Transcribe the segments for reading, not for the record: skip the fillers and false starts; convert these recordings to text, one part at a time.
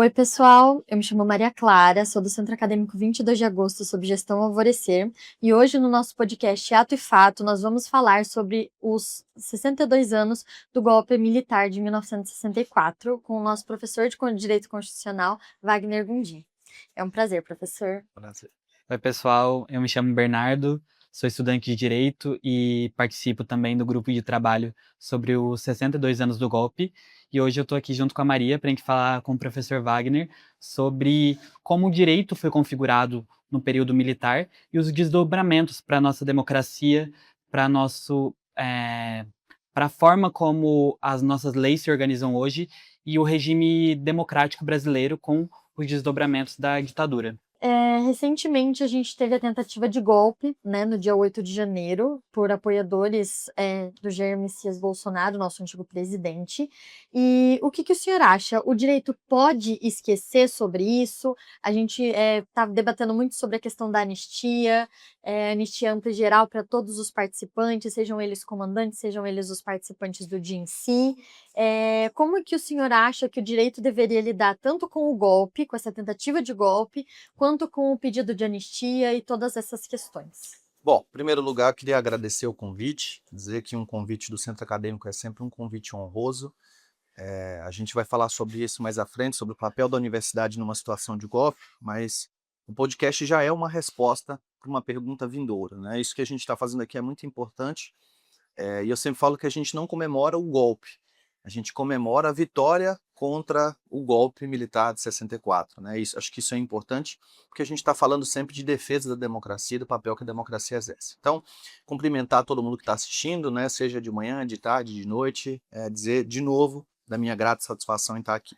Oi, pessoal. Eu me chamo Maria Clara, sou do Centro Acadêmico 22 de Agosto sobre Gestão Alvorecer, e hoje no nosso podcast Ato e Fato nós vamos falar sobre os 62 anos do golpe militar de 1964 com o nosso professor de Direito Constitucional, Wagner Gundim. É um prazer, professor. Prazer. Oi, pessoal. Eu me chamo Bernardo, sou estudante de Direito e participo também do grupo de trabalho sobre os 62 anos do golpe. E hoje eu estou aqui junto com a Maria para a gente falar com o professor Wagner sobre como o direito foi configurado no período militar e os desdobramentos para a nossa democracia, para para a forma como as nossas leis se organizam hoje e o regime democrático brasileiro com os desdobramentos da ditadura. Recentemente a gente teve a tentativa de golpe, né, no dia 8 de janeiro, por apoiadores do Jair Messias Bolsonaro, nosso antigo presidente. E o que o senhor acha? O direito pode esquecer sobre isso? A gente está debatendo muito sobre a questão da anistia ampla e geral para todos os participantes, sejam eles comandantes, sejam eles os participantes do dia em si. Como que o senhor acha que o direito deveria lidar tanto com o golpe, com essa tentativa de golpe, quanto com o pedido de anistia e todas essas questões? Bom, em primeiro lugar, eu queria agradecer o convite, dizer que um convite do Centro Acadêmico é sempre um convite honroso. A gente vai falar sobre isso mais à frente, sobre o papel da universidade numa situação de golpe, mas o podcast já é uma resposta para uma pergunta vindoura, né? Isso que a gente está fazendo aqui é muito importante, e eu sempre falo que a gente não comemora o golpe, a gente comemora a vitória contra o golpe militar de 64, né? Acho que isso é importante, porque a gente está falando sempre de defesa da democracia e do papel que a democracia exerce. Então, cumprimentar todo mundo que está assistindo, né? Seja de manhã, de tarde, de noite, dizer de novo da minha grata satisfação em estar aqui.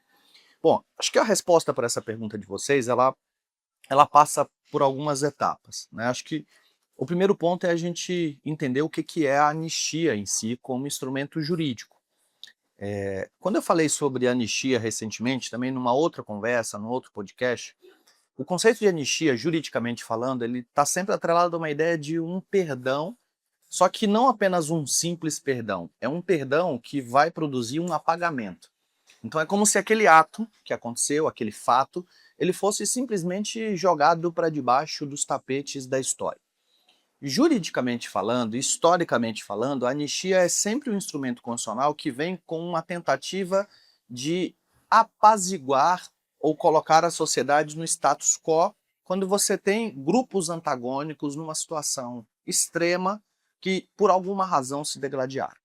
Bom, acho que a resposta para essa pergunta de vocês, ela passa por algumas etapas, né? Acho que o primeiro ponto é a gente entender o que é a anistia em si como instrumento jurídico. Quando eu falei sobre anistia recentemente, também numa outra conversa, num outro podcast, o conceito de anistia, juridicamente falando, ele está sempre atrelado a uma ideia de um perdão, só que não apenas um simples perdão, é um perdão que vai produzir um apagamento. Então é como se aquele ato que aconteceu, aquele fato, ele fosse simplesmente jogado para debaixo dos tapetes da história. Juridicamente falando, historicamente falando, a anistia é sempre um instrumento constitucional que vem com uma tentativa de apaziguar ou colocar a sociedade no status quo quando você tem grupos antagônicos numa situação extrema que por alguma razão se degladiaram.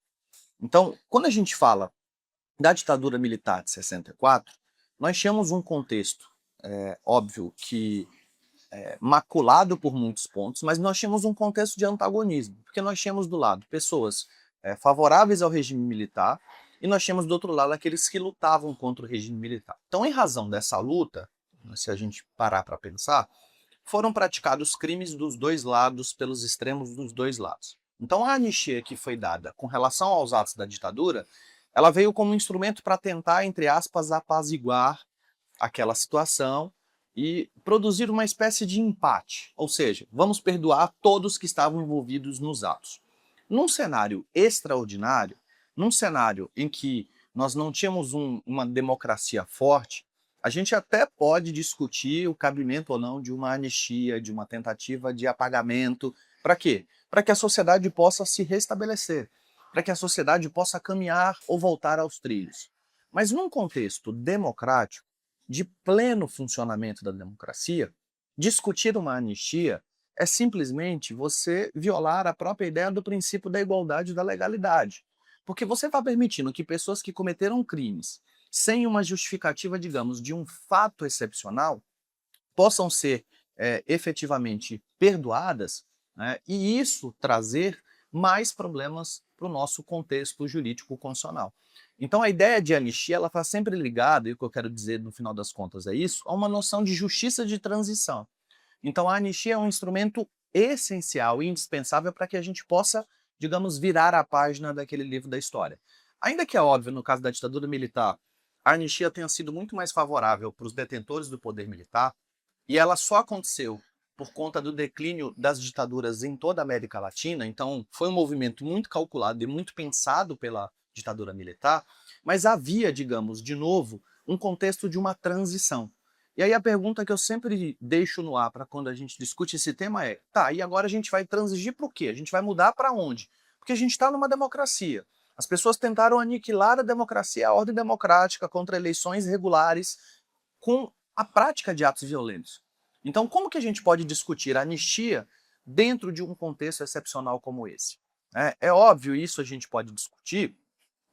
Então, quando a gente fala da ditadura militar de 64, nós tínhamos um contexto, óbvio que maculado por muitos pontos, mas nós tínhamos um contexto de antagonismo, porque nós tínhamos do lado pessoas favoráveis ao regime militar e nós tínhamos do outro lado aqueles que lutavam contra o regime militar. Então, em razão dessa luta, se a gente parar para pensar, foram praticados crimes dos dois lados, pelos extremos dos dois lados. Então, a anistia que foi dada com relação aos atos da ditadura, ela veio como um instrumento para tentar, entre aspas, apaziguar aquela situação e produzir uma espécie de empate, ou seja, vamos perdoar todos que estavam envolvidos nos atos. Num cenário extraordinário, num cenário em que nós não tínhamos uma democracia forte, a gente até pode discutir o cabimento ou não de uma anistia, de uma tentativa de apagamento. Para quê? Para que a sociedade possa se restabelecer, para que a sociedade possa caminhar ou voltar aos trilhos. Mas num contexto democrático, de pleno funcionamento da democracia, discutir uma anistia é simplesmente você violar a própria ideia do princípio da igualdade e da legalidade. Porque você está permitindo que pessoas que cometeram crimes sem uma justificativa, digamos, de um fato excepcional, possam ser efetivamente perdoadas, né, e isso trazer mais problemas para o nosso contexto jurídico constitucional. Então a ideia de anistia está sempre ligada, e o que eu quero dizer no final das contas é isso, a uma noção de justiça de transição. Então a anistia é um instrumento essencial e indispensável para que a gente possa, digamos, virar a página daquele livro da história. Ainda que é óbvio, no caso da ditadura militar, a anistia tenha sido muito mais favorável para os detentores do poder militar, e ela só aconteceu por conta do declínio das ditaduras em toda a América Latina, então foi um movimento muito calculado e muito pensado pela ditadura militar, mas havia, digamos, de novo, um contexto de uma transição. E aí a pergunta que eu sempre deixo no ar para quando a gente discute esse tema é, tá, e agora a gente vai transigir para o quê? A gente vai mudar para onde? Porque a gente está numa democracia. As pessoas tentaram aniquilar a democracia, a ordem democrática contra eleições regulares com a prática de atos violentos. Então, como que a gente pode discutir a anistia dentro de um contexto excepcional como esse? É óbvio, isso a gente pode discutir.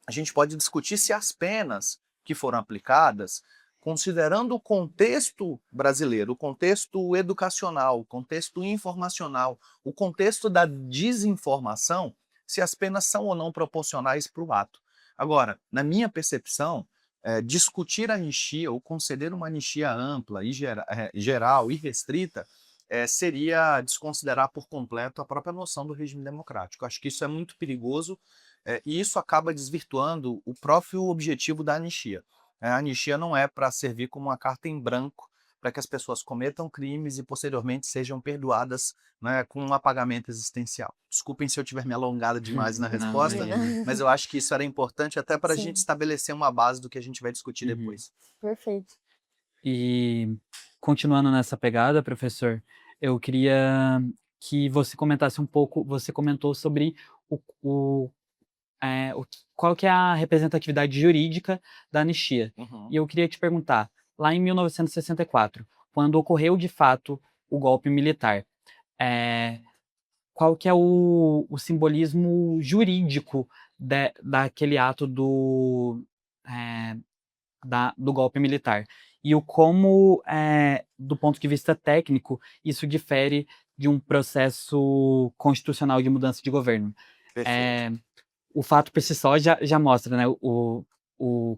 A gente pode discutir se as penas que foram aplicadas, considerando o contexto brasileiro, o contexto educacional, o contexto informacional, o contexto da desinformação, se as penas são ou não proporcionais para o ato. Agora, na minha percepção, discutir a anistia ou conceder uma anistia ampla, e geral e restrita, seria desconsiderar por completo a própria noção do regime democrático. Acho que isso é muito perigoso e isso acaba desvirtuando o próprio objetivo da anistia. A anistia não é para servir como uma carta em branco para que as pessoas cometam crimes e posteriormente sejam perdoadas, né, com um apagamento existencial. Desculpem se eu tiver me alongado demais na Não, resposta, imagina. mas eu acho que isso era importante até para a gente Sim, estabelecer uma base do que a gente vai discutir Uhum. depois. perfeito. E continuando nessa pegada, professor, eu queria que você comentasse um pouco, você comentou sobre o, o, qual que é a representatividade jurídica da anistia. Uhum. E eu queria te perguntar, lá em 1964, quando ocorreu de fato o golpe militar, é, qual que é o simbolismo jurídico daquele ato é, do golpe militar? E o como, do ponto de vista técnico, isso difere de um processo constitucional de mudança de governo? Perfeito. É, o fato por si só já mostra, né,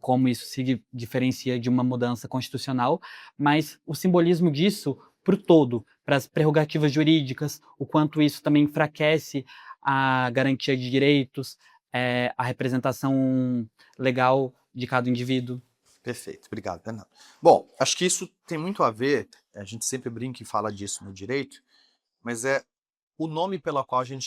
como isso se diferencia de uma mudança constitucional, mas o simbolismo disso para o todo, para as prerrogativas jurídicas, o quanto isso também enfraquece a garantia de direitos, a representação legal de cada indivíduo. Perfeito, obrigado, Fernando. Bom, acho que isso tem muito a ver, a gente sempre brinca e fala disso no direito, mas é o nome pelo qual a gente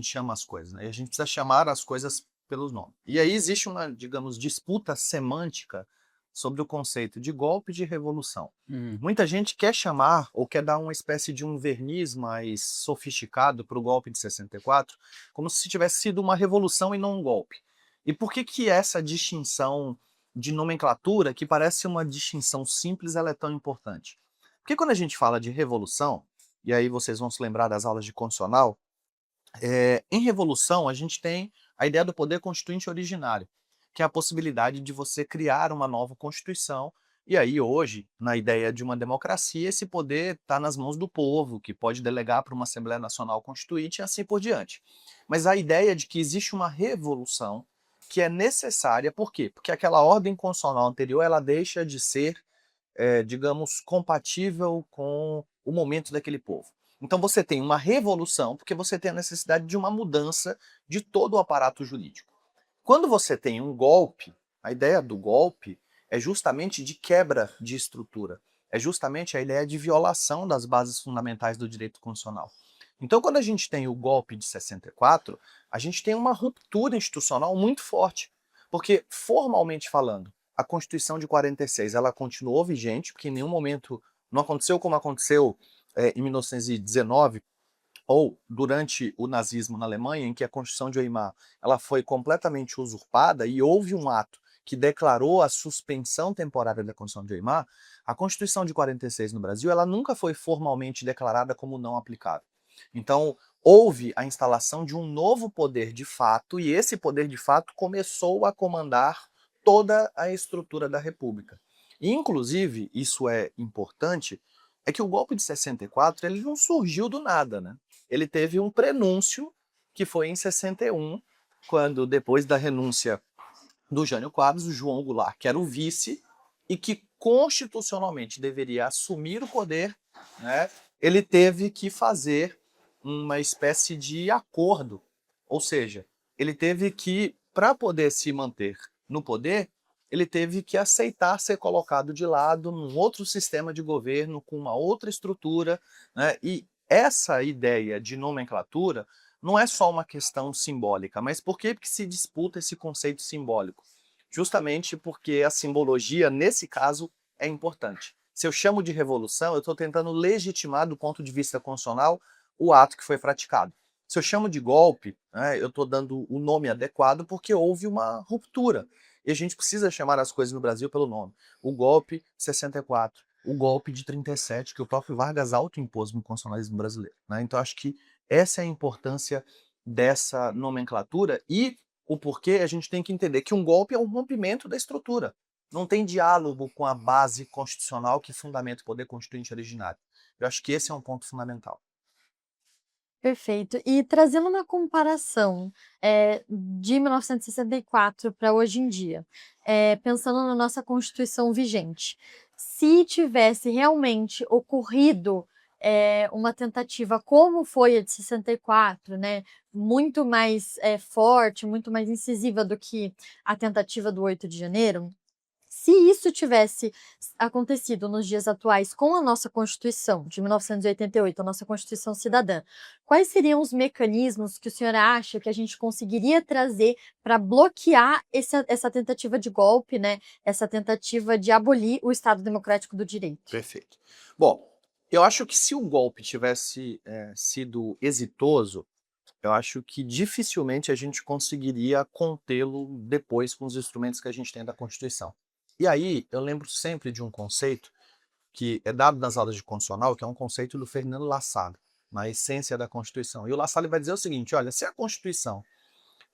chama as coisas, né? E a gente precisa chamar as coisas pelos nomes. E aí existe uma, digamos, disputa semântica sobre o conceito de golpe e de revolução. Hum. Muita gente quer chamar ou quer dar uma espécie de um verniz mais sofisticado para o golpe de 64, como se tivesse sido uma revolução e não um golpe. E por que que essa distinção de nomenclatura, que parece uma distinção simples, ela é tão importante? Porque quando a gente fala de revolução, e aí vocês vão se lembrar das aulas de constitucional, em revolução a gente tem a ideia do poder constituinte originário, que é a possibilidade de você criar uma nova constituição, e aí hoje, na ideia de uma democracia, esse poder está nas mãos do povo, que pode delegar para uma Assembleia Nacional Constituinte e assim por diante. Mas a ideia de que existe uma revolução que é necessária, por quê? Porque aquela ordem constitucional anterior ela deixa de ser digamos, compatível com o momento daquele povo. Então você tem uma revolução, porque você tem a necessidade de uma mudança de todo o aparato jurídico. Quando você tem um golpe, a ideia do golpe é justamente de quebra de estrutura, é justamente a ideia de violação das bases fundamentais do direito constitucional. Então, quando a gente tem o golpe de 64, a gente tem uma ruptura institucional muito forte, porque, formalmente falando, a Constituição de 46 ela continuou vigente, porque em nenhum momento não aconteceu como aconteceu em 1919, ou durante o nazismo na Alemanha, em que a Constituição de Weimar ela foi completamente usurpada e houve um ato que declarou a suspensão temporária da Constituição de Weimar. A Constituição de 46 no Brasil ela nunca foi formalmente declarada como não aplicável. Então, houve a instalação de um novo poder de fato, e esse poder de fato começou a comandar toda a estrutura da República. E, inclusive, isso é importante, é que o golpe de 64 ele não surgiu do nada, né? Ele teve um prenúncio, que foi em 61, quando, depois da renúncia do Jânio Quadros, o João Goulart, que era o vice, e que constitucionalmente deveria assumir o poder, né, ele teve que fazer uma espécie de acordo. Ou seja, ele teve que, para poder se manter no poder, ele teve que aceitar ser colocado de lado num outro sistema de governo, com uma outra estrutura, né, e essa ideia de nomenclatura não é só uma questão simbólica, mas por que se disputa esse conceito simbólico? justamente porque a simbologia, nesse caso, é importante. Se eu chamo de revolução, eu estou tentando legitimar, do ponto de vista constitucional, o ato que foi praticado. Se eu chamo de golpe, né, eu estou dando o nome adequado porque houve uma ruptura. E a gente precisa chamar as coisas no Brasil pelo nome. O golpe 64, o golpe de 37, que o próprio Vargas autoimpôs no constitucionalismo brasileiro, né? Então, acho que essa é a importância dessa nomenclatura e o porquê a gente tem que entender que um golpe é um rompimento da estrutura. Não tem diálogo com a base constitucional que fundamenta o poder constituinte originário. Eu acho que esse é um ponto fundamental. Perfeito. E trazendo uma comparação, de 1964 para hoje em dia, pensando na nossa Constituição vigente, se tivesse realmente ocorrido, uma tentativa como foi a de 64, né, muito mais, forte, muito mais incisiva do que a tentativa do 8 de janeiro, se isso tivesse acontecido nos dias atuais com a nossa Constituição de 1988, a nossa Constituição Cidadã, quais seriam os mecanismos que o senhor acha que a gente conseguiria trazer para bloquear essa tentativa de golpe, né? Essa tentativa de abolir o Estado Democrático do Direito? Perfeito. Bom, eu acho que se o golpe tivesse sido exitoso, eu acho que dificilmente a gente conseguiria contê-lo depois com os instrumentos que a gente tem da Constituição. E aí, eu lembro sempre de um conceito que é dado nas aulas de constitucional, que é um conceito do Fernando Lassalle, na essência da Constituição. E o Lassalle vai dizer o seguinte: olha, se a Constituição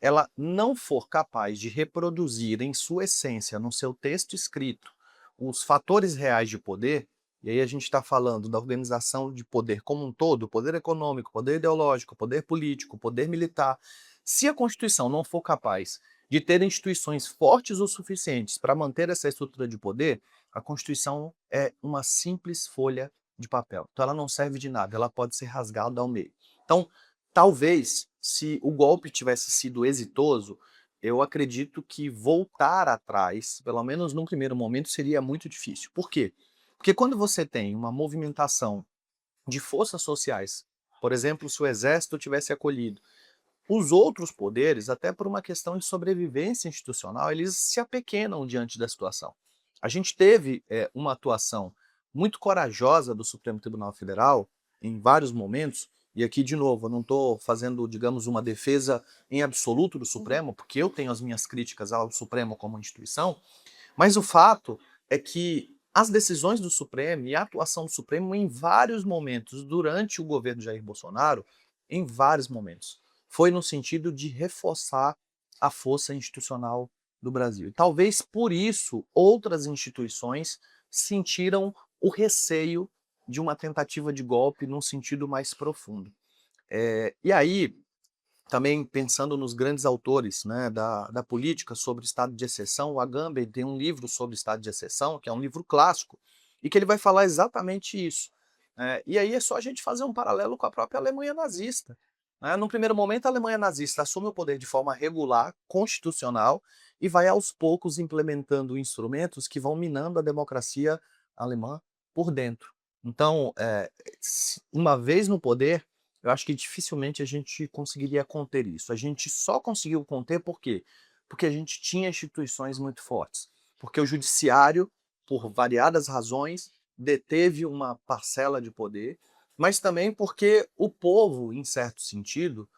ela não for capaz de reproduzir em sua essência, no seu texto escrito, os fatores reais de poder, e aí a gente está falando da organização de poder como um todo, poder econômico, poder ideológico, poder político, poder militar. Se a Constituição não for capaz de ter instituições fortes o suficientes para manter essa estrutura de poder, a Constituição é uma simples folha de papel. Então ela não serve de nada, ela pode ser rasgada ao meio. Então, talvez, se o golpe tivesse sido exitoso, eu acredito que voltar atrás, pelo menos num primeiro momento, seria muito difícil. Por quê? Porque quando você tem uma movimentação de forças sociais, por exemplo, se o exército tivesse acolhido, os outros poderes, até por uma questão de sobrevivência institucional, eles se apequenam diante da situação. A gente teve uma atuação muito corajosa do Supremo Tribunal Federal em vários momentos, e aqui, de novo, eu não estou fazendo, digamos, uma defesa em absoluto do Supremo, porque eu tenho as minhas críticas ao Supremo como instituição, mas o fato é que as decisões do Supremo e a atuação do Supremo em vários momentos durante o governo Jair Bolsonaro, em vários momentos, foi no sentido de reforçar a força institucional do Brasil. E talvez por isso outras instituições sentiram o receio de uma tentativa de golpe num sentido mais profundo. E aí, também pensando nos grandes autores, né, da política sobre estado de exceção, o Agamben tem um livro sobre estado de exceção, que é um livro clássico, e que ele vai falar exatamente isso. E aí é só a gente fazer um paralelo com a própria Alemanha nazista. Num primeiro momento, a Alemanha nazista assume o poder de forma regular, constitucional, e vai aos poucos implementando instrumentos que vão minando a democracia alemã por dentro. Então, uma vez no poder, eu acho que dificilmente a gente conseguiria conter isso. A gente só conseguiu conter por quê? Porque a gente tinha instituições muito fortes. Porque o judiciário, por variadas razões, deteve uma parcela de poder, mas também porque o povo, em certo sentido,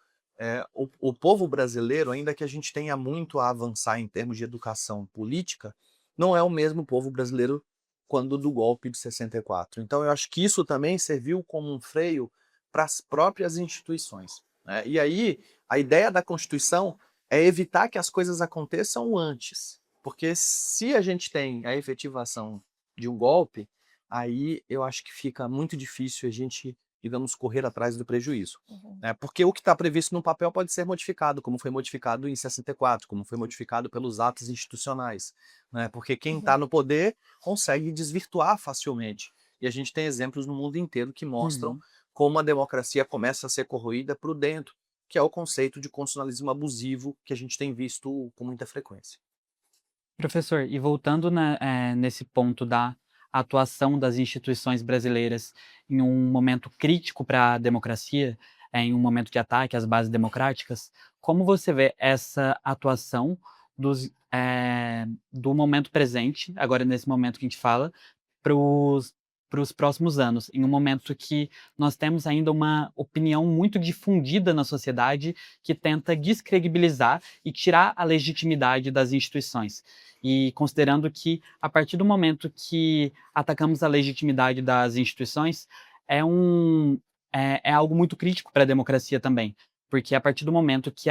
o povo brasileiro, ainda que a gente tenha muito a avançar em termos de educação política, não é o mesmo povo brasileiro quando do golpe de 64. Então eu acho que isso também serviu como um freio para as próprias instituições, né? E aí, a ideia da Constituição é evitar que as coisas aconteçam antes, porque se a gente tem a efetivação de um golpe, aí eu acho que fica muito difícil a gente, digamos, correr atrás do prejuízo. Né? Porque o que está previsto no papel pode ser modificado, como foi modificado em 64, como foi modificado pelos atos institucionais. Né? Porque quem está no poder consegue desvirtuar facilmente. E a gente tem exemplos no mundo inteiro que mostram como a democracia começa a ser corroída por dentro, que é o conceito de constitucionalismo abusivo que a gente tem visto com muita frequência. Professor, e voltando nesse ponto da atuação das instituições brasileiras em um momento crítico para a democracia, em um momento de ataque às bases democráticas, como você vê essa atuação do momento presente, agora nesse momento que a gente fala, para os próximos anos, em um momento que nós temos ainda uma opinião muito difundida na sociedade que tenta descredibilizar e tirar a legitimidade das instituições. E considerando que, a partir do momento que atacamos a legitimidade das instituições, é algo muito crítico para a democracia também, porque a partir do momento que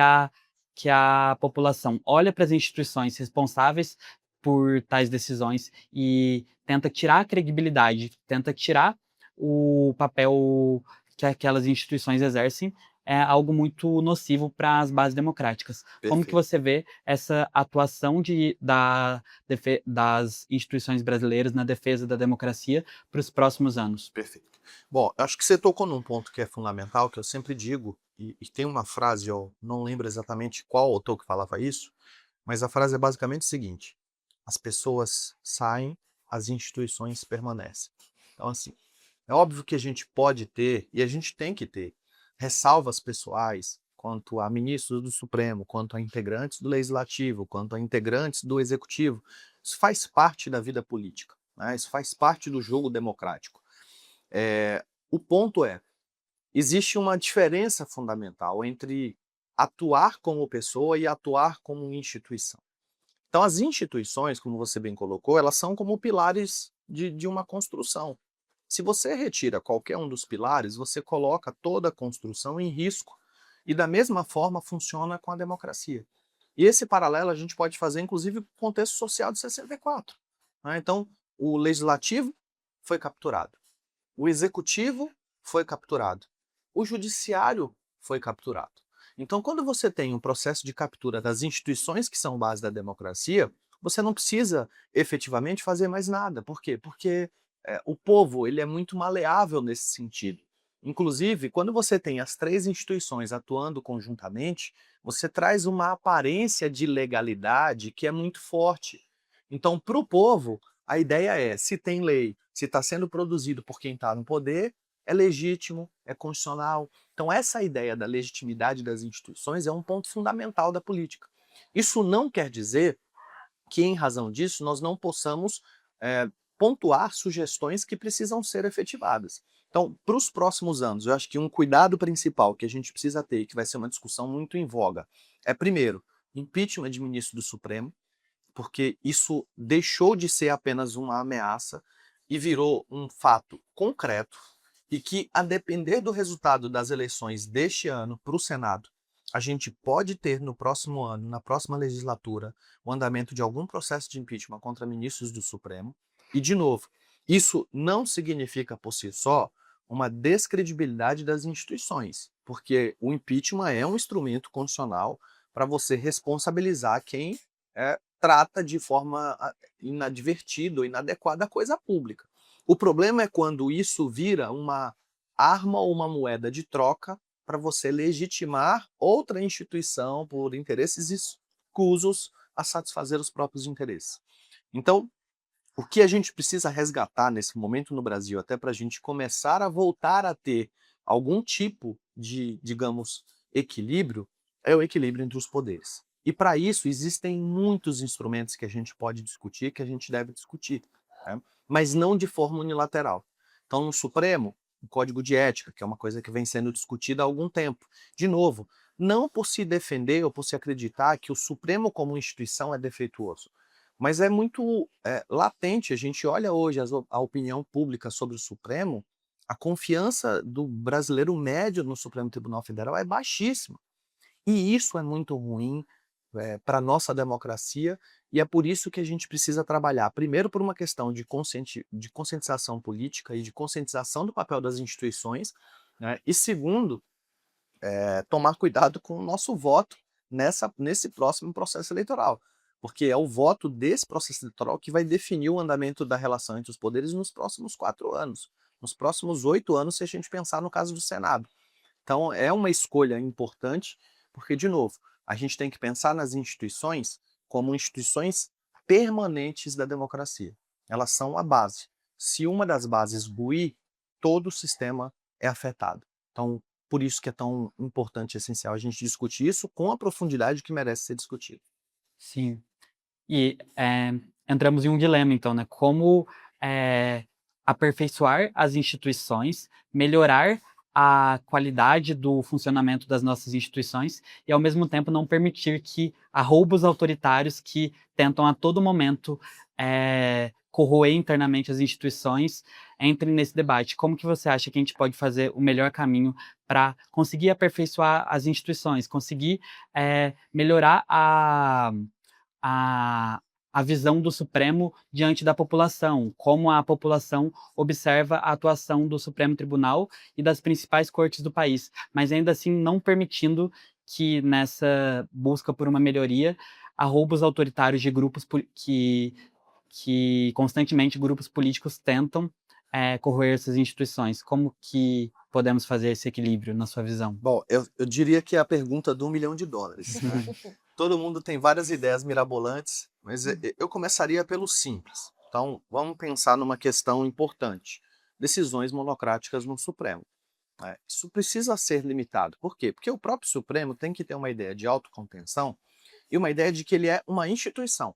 a população olha para as instituições responsáveis por tais decisões e tenta tirar a credibilidade, tenta tirar o papel que aquelas instituições exercem, é algo muito nocivo para as bases democráticas. Como que Perfeito. você vê essa atuação das instituições brasileiras na defesa da democracia para os próximos anos? Perfeito. Bom, acho que você tocou num ponto que é fundamental, que eu sempre digo, e tem uma frase, eu não lembro exatamente qual autor que falava isso, mas a frase é basicamente o seguinte: as pessoas saem, as instituições permanecem. Então, assim, é óbvio que a gente pode ter, e a gente tem que ter, ressalvas pessoais quanto a ministros do Supremo, quanto a integrantes do Legislativo, quanto a integrantes do Executivo. Isso faz parte da vida política, né? Isso faz parte do jogo democrático. O ponto é, existe uma diferença fundamental entre atuar como pessoa e atuar como instituição. Então, as instituições, como você bem colocou, elas são como pilares de uma construção. Se você retira qualquer um dos pilares, você coloca toda a construção em risco. E da mesma forma funciona com a democracia. E esse paralelo a gente pode fazer, inclusive, com o contexto social de 64. Né? Então, o legislativo foi capturado. O executivo foi capturado. O judiciário foi capturado. Então, quando você tem um processo de captura das instituições que são base da democracia, você não precisa efetivamente fazer mais nada. Por quê? Porque o povo ele é muito maleável nesse sentido. Inclusive, quando você tem as três instituições atuando conjuntamente, você traz uma aparência de legalidade que é muito forte. Então, para o povo, a ideia é, se tem lei, se está sendo produzido por quem está no poder, é legítimo, é constitucional. Então, essa ideia da legitimidade das instituições é um ponto fundamental da política. Isso não quer dizer que, em razão disso, nós não possamos pontuar sugestões que precisam ser efetivadas. Então, para os próximos anos, eu acho que um cuidado principal que a gente precisa ter, e que vai ser uma discussão muito em voga, é, primeiro, impeachment de ministro do Supremo, porque isso deixou de ser apenas uma ameaça e virou um fato concreto e que, a depender do resultado das eleições deste ano para o Senado, a gente pode ter no próximo ano, na próxima legislatura, o andamento de algum processo de impeachment contra ministros do Supremo. E, de novo, isso não significa por si só uma descredibilidade das instituições, porque o impeachment é um instrumento constitucional para você responsabilizar quem trata de forma inadvertida ou inadequada a coisa pública. O problema é quando isso vira uma arma ou uma moeda de troca para você legitimar outra instituição por interesses escusos a satisfazer os próprios interesses. Então, o que a gente precisa resgatar nesse momento no Brasil, até para a gente começar a voltar a ter algum tipo de, digamos, equilíbrio, é o equilíbrio entre os poderes. E para isso existem muitos instrumentos que a gente pode discutir, que a gente deve discutir, né? Mas não de forma unilateral. Então, no Supremo, o Código de Ética, que é uma coisa que vem sendo discutida há algum tempo. De novo, não por se defender ou por se acreditar que o Supremo como instituição é defeituoso, mas é muito latente. A gente olha hoje a opinião pública sobre o Supremo, a confiança do brasileiro médio no Supremo Tribunal Federal é baixíssima. E isso é muito ruim para a nossa democracia, e é por isso que a gente precisa trabalhar, primeiro, por uma questão de conscientização política e de conscientização do papel das instituições, né? E segundo, tomar cuidado com o nosso voto nesse próximo processo eleitoral, porque é o voto desse processo eleitoral que vai definir o andamento da relação entre os poderes nos próximos 4 anos, nos próximos 8 anos, se a gente pensar no caso do Senado. Então, é uma escolha importante, porque, de novo, a gente tem que pensar nas instituições como instituições permanentes da democracia. Elas são a base. Se uma das bases ruir, todo o sistema é afetado. Então, por isso que é tão importante e essencial a gente discutir isso com a profundidade que merece ser discutido. Sim. E entramos em um dilema, então, né? Como aperfeiçoar as instituições, melhorar a qualidade do funcionamento das nossas instituições e, ao mesmo tempo, não permitir que arroubos autoritários que tentam a todo momento corroer internamente as instituições entrem nesse debate. Como que você acha que a gente pode fazer o melhor caminho para conseguir aperfeiçoar as instituições, conseguir melhorar a, a visão do Supremo diante da população, como a população observa a atuação do Supremo Tribunal e das principais cortes do país, mas ainda assim não permitindo que nessa busca por uma melhoria, arroubos autoritários de grupos que constantemente grupos políticos tentam corroer essas instituições. Como que podemos fazer esse equilíbrio, na sua visão? Bom, eu diria que é a pergunta do $1 milhão, né? Todo mundo tem várias ideias mirabolantes, mas eu começaria pelo simples. Então, vamos pensar numa questão importante. Decisões monocráticas no Supremo, né? Isso precisa ser limitado. Por quê? Porque o próprio Supremo tem que ter uma ideia de autocontenção e uma ideia de que ele é uma instituição.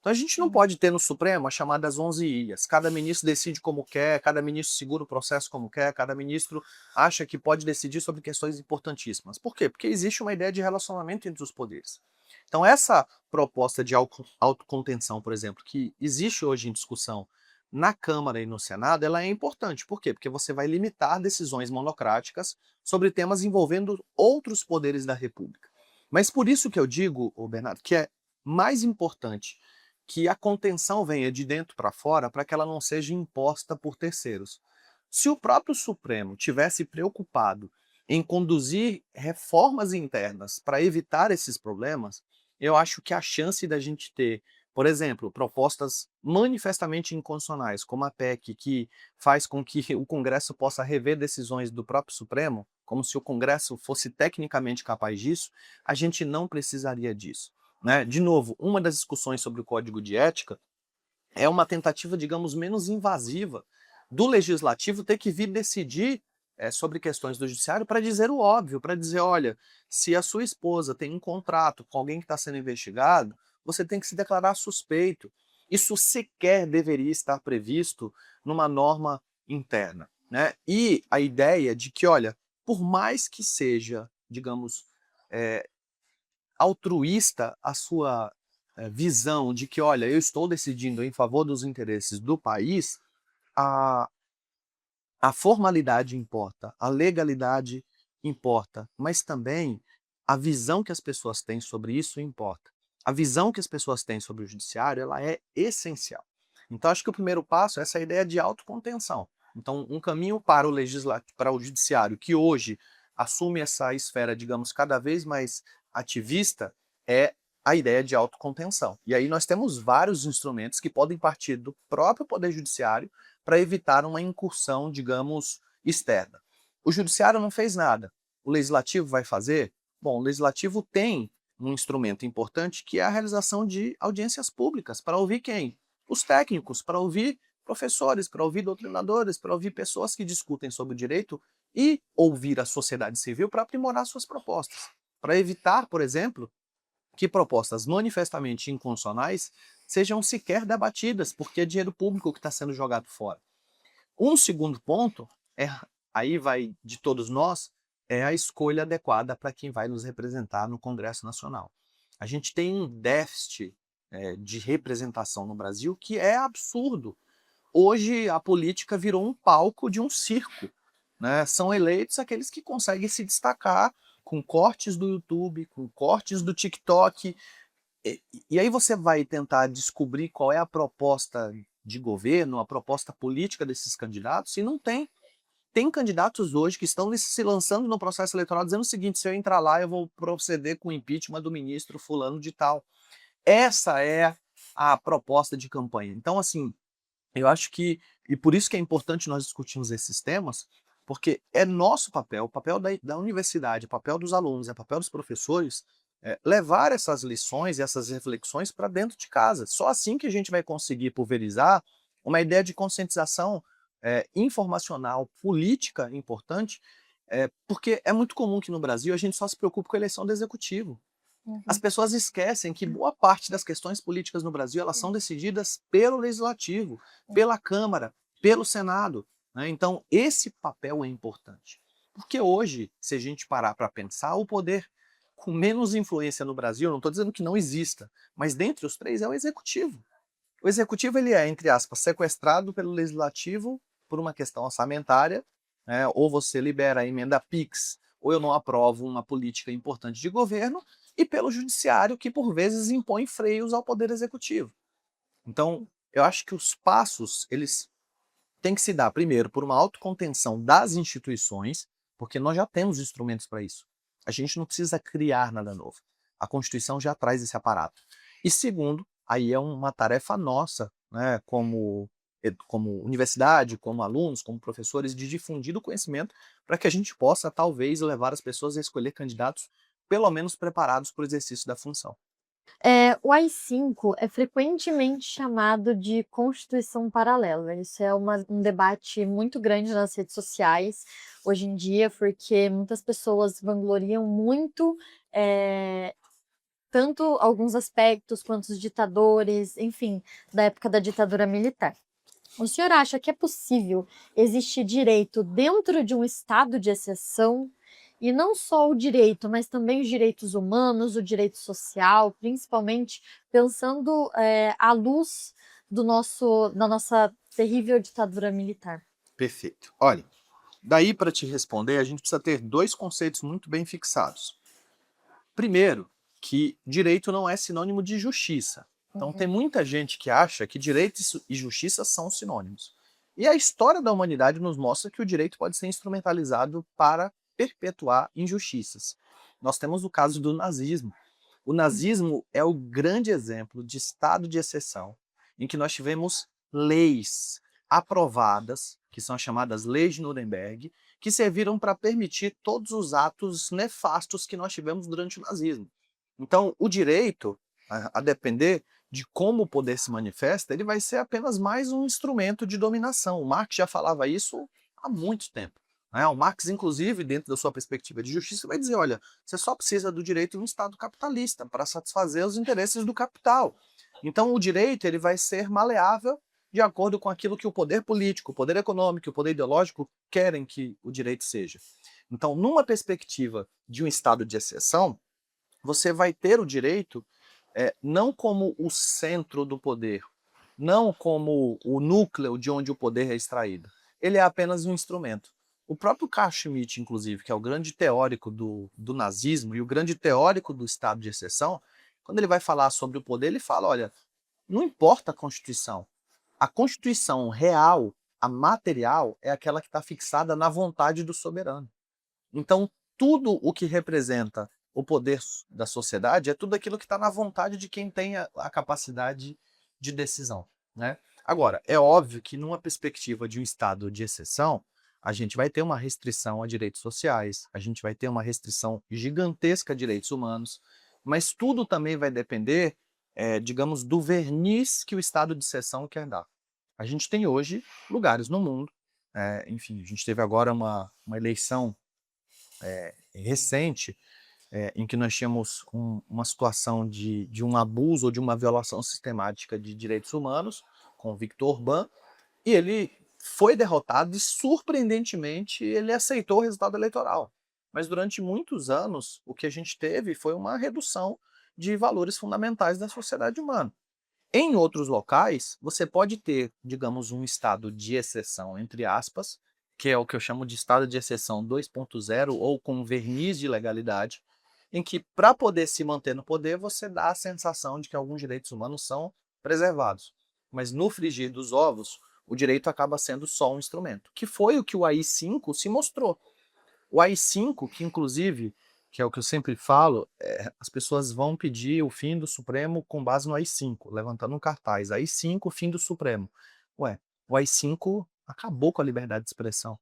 Então a gente não pode ter no Supremo as chamadas 11 ilhas. Cada ministro decide como quer, cada ministro segura o processo como quer, cada ministro acha que pode decidir sobre questões importantíssimas. Por quê? Porque existe uma ideia de relacionamento entre os poderes. Então essa proposta de autocontenção, por exemplo, que existe hoje em discussão na Câmara e no Senado, ela é importante. Por quê? Porque você vai limitar decisões monocráticas sobre temas envolvendo outros poderes da República. Mas por isso que eu digo, Bernardo, que é mais importante que a contenção venha de dentro para fora para que ela não seja imposta por terceiros. Se o próprio Supremo tivesse preocupado em conduzir reformas internas para evitar esses problemas, eu acho que a chance da gente ter, por exemplo, propostas manifestamente inconstitucionais, como a PEC, que faz com que o Congresso possa rever decisões do próprio Supremo, como se o Congresso fosse tecnicamente capaz disso, a gente não precisaria disso, né? De novo, uma das discussões sobre o Código de Ética é uma tentativa, digamos, menos invasiva do legislativo ter que vir decidir sobre questões do judiciário para dizer o óbvio, para dizer, olha, se a sua esposa tem um contrato com alguém que está sendo investigado, você tem que se declarar suspeito. Isso sequer deveria estar previsto numa norma interna, né? E a ideia de que, olha, por mais que seja, digamos, altruísta a sua visão de que, olha, eu estou decidindo em favor dos interesses do país, a, a formalidade importa, a legalidade importa, mas também a visão que as pessoas têm sobre isso importa. A visão que as pessoas têm sobre o judiciário, ela é essencial. Então, acho que o primeiro passo é essa ideia de autocontenção. Então, um caminho para o legislativo, para o judiciário, que hoje assume essa esfera, digamos, cada vez mais ativista, é a ideia de autocontenção. E aí nós temos vários instrumentos que podem partir do próprio Poder Judiciário para evitar uma incursão, digamos, externa. O Judiciário não fez nada. O Legislativo vai fazer? Bom, o Legislativo tem um instrumento importante que é a realização de audiências públicas. Para ouvir quem? Os técnicos, para ouvir professores, para ouvir doutrinadores, para ouvir pessoas que discutem sobre o direito e ouvir a sociedade civil para aprimorar suas propostas. Para evitar, por exemplo, que propostas manifestamente inconstitucionais sejam sequer debatidas, porque é dinheiro público que está sendo jogado fora. Um segundo ponto, aí vai de todos nós, é a escolha adequada para quem vai nos representar no Congresso Nacional. A gente tem um déficit de representação no Brasil que é absurdo. Hoje a política virou um palco de um circo, né? São eleitos aqueles que conseguem se destacar com cortes do YouTube, com cortes do TikTok, e aí você vai tentar descobrir qual é a proposta de governo, a proposta política desses candidatos, e não tem. Tem candidatos hoje que estão se lançando no processo eleitoral dizendo o seguinte: se eu entrar lá, eu vou proceder com o impeachment do ministro fulano de tal. Essa é a proposta de campanha. Então, assim, eu acho que, e por isso que é importante nós discutirmos esses temas, porque é nosso papel, o papel da universidade, o papel dos alunos, é o papel dos professores, levar essas lições e essas reflexões para dentro de casa. Só assim que a gente vai conseguir pulverizar uma ideia de conscientização informacional, política importante, porque é muito comum que no Brasil a gente só se preocupe com a eleição do executivo. As pessoas esquecem que boa parte das questões políticas no Brasil elas são decididas pelo Legislativo, pela Câmara, pelo Senado, né? Então, esse papel é importante. Porque hoje, se a gente parar para pensar, o poder com menos influência no Brasil, não estou dizendo que não exista, mas dentre os três é o Executivo. O Executivo ele é, entre aspas, sequestrado pelo Legislativo por uma questão orçamentária, né? Ou você libera a emenda PIX, ou eu não aprovo uma política importante de governo, e pelo Judiciário, que por vezes impõe freios ao Poder Executivo. Então, eu acho que os passos, eles têm que se dar, primeiro, por uma autocontenção das instituições, porque nós já temos instrumentos para isso. A gente não precisa criar nada novo. A Constituição já traz esse aparato. E segundo, aí é uma tarefa nossa, né, como universidade, como alunos, como professores, de difundir o conhecimento para que a gente possa, talvez, levar as pessoas a escolher candidatos pelo menos preparados para o exercício da função. O AI-5 é frequentemente chamado de Constituição Paralela. Isso é um debate muito grande nas redes sociais hoje em dia, porque muitas pessoas vangloriam muito tanto alguns aspectos quanto os ditadores, enfim, da época da ditadura militar. O senhor acha que é possível existir direito dentro de um estado de exceção? E não só o direito, mas também os direitos humanos, o direito social, principalmente pensando à luz da nossa terrível ditadura militar. Perfeito. Olha, daí para te responder, a gente precisa ter dois conceitos muito bem fixados. Primeiro, que direito não é sinônimo de justiça. Então tem muita gente que acha que direito e justiça são sinônimos. E a história da humanidade nos mostra que o direito pode ser instrumentalizado para perpetuar injustiças. Nós temos o caso do nazismo. O nazismo é o grande exemplo de estado de exceção, em que nós tivemos leis aprovadas, que são as chamadas leis de Nuremberg, que serviram para permitir todos os atos nefastos que nós tivemos durante o nazismo. Então, o direito, a depender de como o poder se manifesta, ele vai ser apenas mais um instrumento de dominação. O Marx já falava isso há muito tempo. O Marx, inclusive, dentro da sua perspectiva de justiça, vai dizer, olha, você só precisa do direito em um Estado capitalista para satisfazer os interesses do capital. Então, o direito ele vai ser maleável de acordo com aquilo que o poder político, o poder econômico e o poder ideológico querem que o direito seja. Então, numa perspectiva de um Estado de exceção, você vai ter o direito não como o centro do poder, não como o núcleo de onde o poder é extraído. Ele é apenas um instrumento. O próprio Carl Schmitt, inclusive, que é o grande teórico do nazismo e o grande teórico do estado de exceção, quando ele vai falar sobre o poder, ele fala, olha, não importa a Constituição real, a material, é aquela que está fixada na vontade do soberano. Então, tudo o que representa o poder da sociedade é tudo aquilo que está na vontade de quem tem a capacidade de decisão, né? Agora, é óbvio que numa perspectiva de um estado de exceção, a gente vai ter uma restrição a direitos sociais, a gente vai ter uma restrição gigantesca a direitos humanos, mas tudo também vai depender, digamos, do verniz que o estado de exceção quer dar. A gente tem hoje lugares no mundo, enfim, a gente teve agora uma eleição recente, em que nós tínhamos uma situação de um abuso ou de uma violação sistemática de direitos humanos, com o Viktor Orbán, e ele foi derrotado e, surpreendentemente, ele aceitou o resultado eleitoral. Mas durante muitos anos, o que a gente teve foi uma redução de valores fundamentais da sociedade humana. Em outros locais, você pode ter, digamos, um estado de exceção, entre aspas, que é o que eu chamo de estado de exceção 2.0 ou com verniz de legalidade, em que, para poder se manter no poder, você dá a sensação de que alguns direitos humanos são preservados. Mas no frigir dos ovos, o direito acaba sendo só um instrumento, que foi o que o AI-5 se mostrou. O AI-5, que inclusive, que é o que eu sempre falo, as pessoas vão pedir o fim do Supremo com base no AI-5, levantando um cartaz, AI-5, fim do Supremo. Ué, o AI-5 acabou com a liberdade de expressão.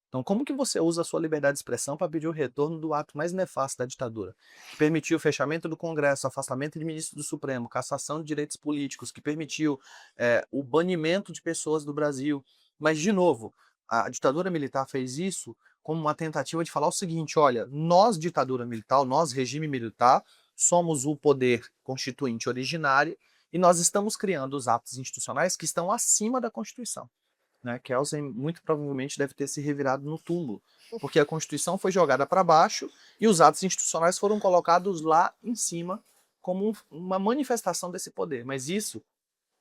Então, como que você usa a sua liberdade de expressão para pedir o retorno do ato mais nefasto da ditadura? Que permitiu o fechamento do Congresso, afastamento de ministros do Supremo, cassação de direitos políticos, que permitiu o banimento de pessoas do Brasil. Mas, de novo, a ditadura militar fez isso como uma tentativa de falar o seguinte, olha, nós, ditadura militar, nós, regime militar, somos o poder constituinte originário e nós estamos criando os atos institucionais que estão acima da Constituição. Né? Kelsen muito provavelmente deve ter se revirado no túmulo, porque a Constituição foi jogada para baixo e os atos institucionais foram colocados lá em cima como uma manifestação desse poder. Mas isso,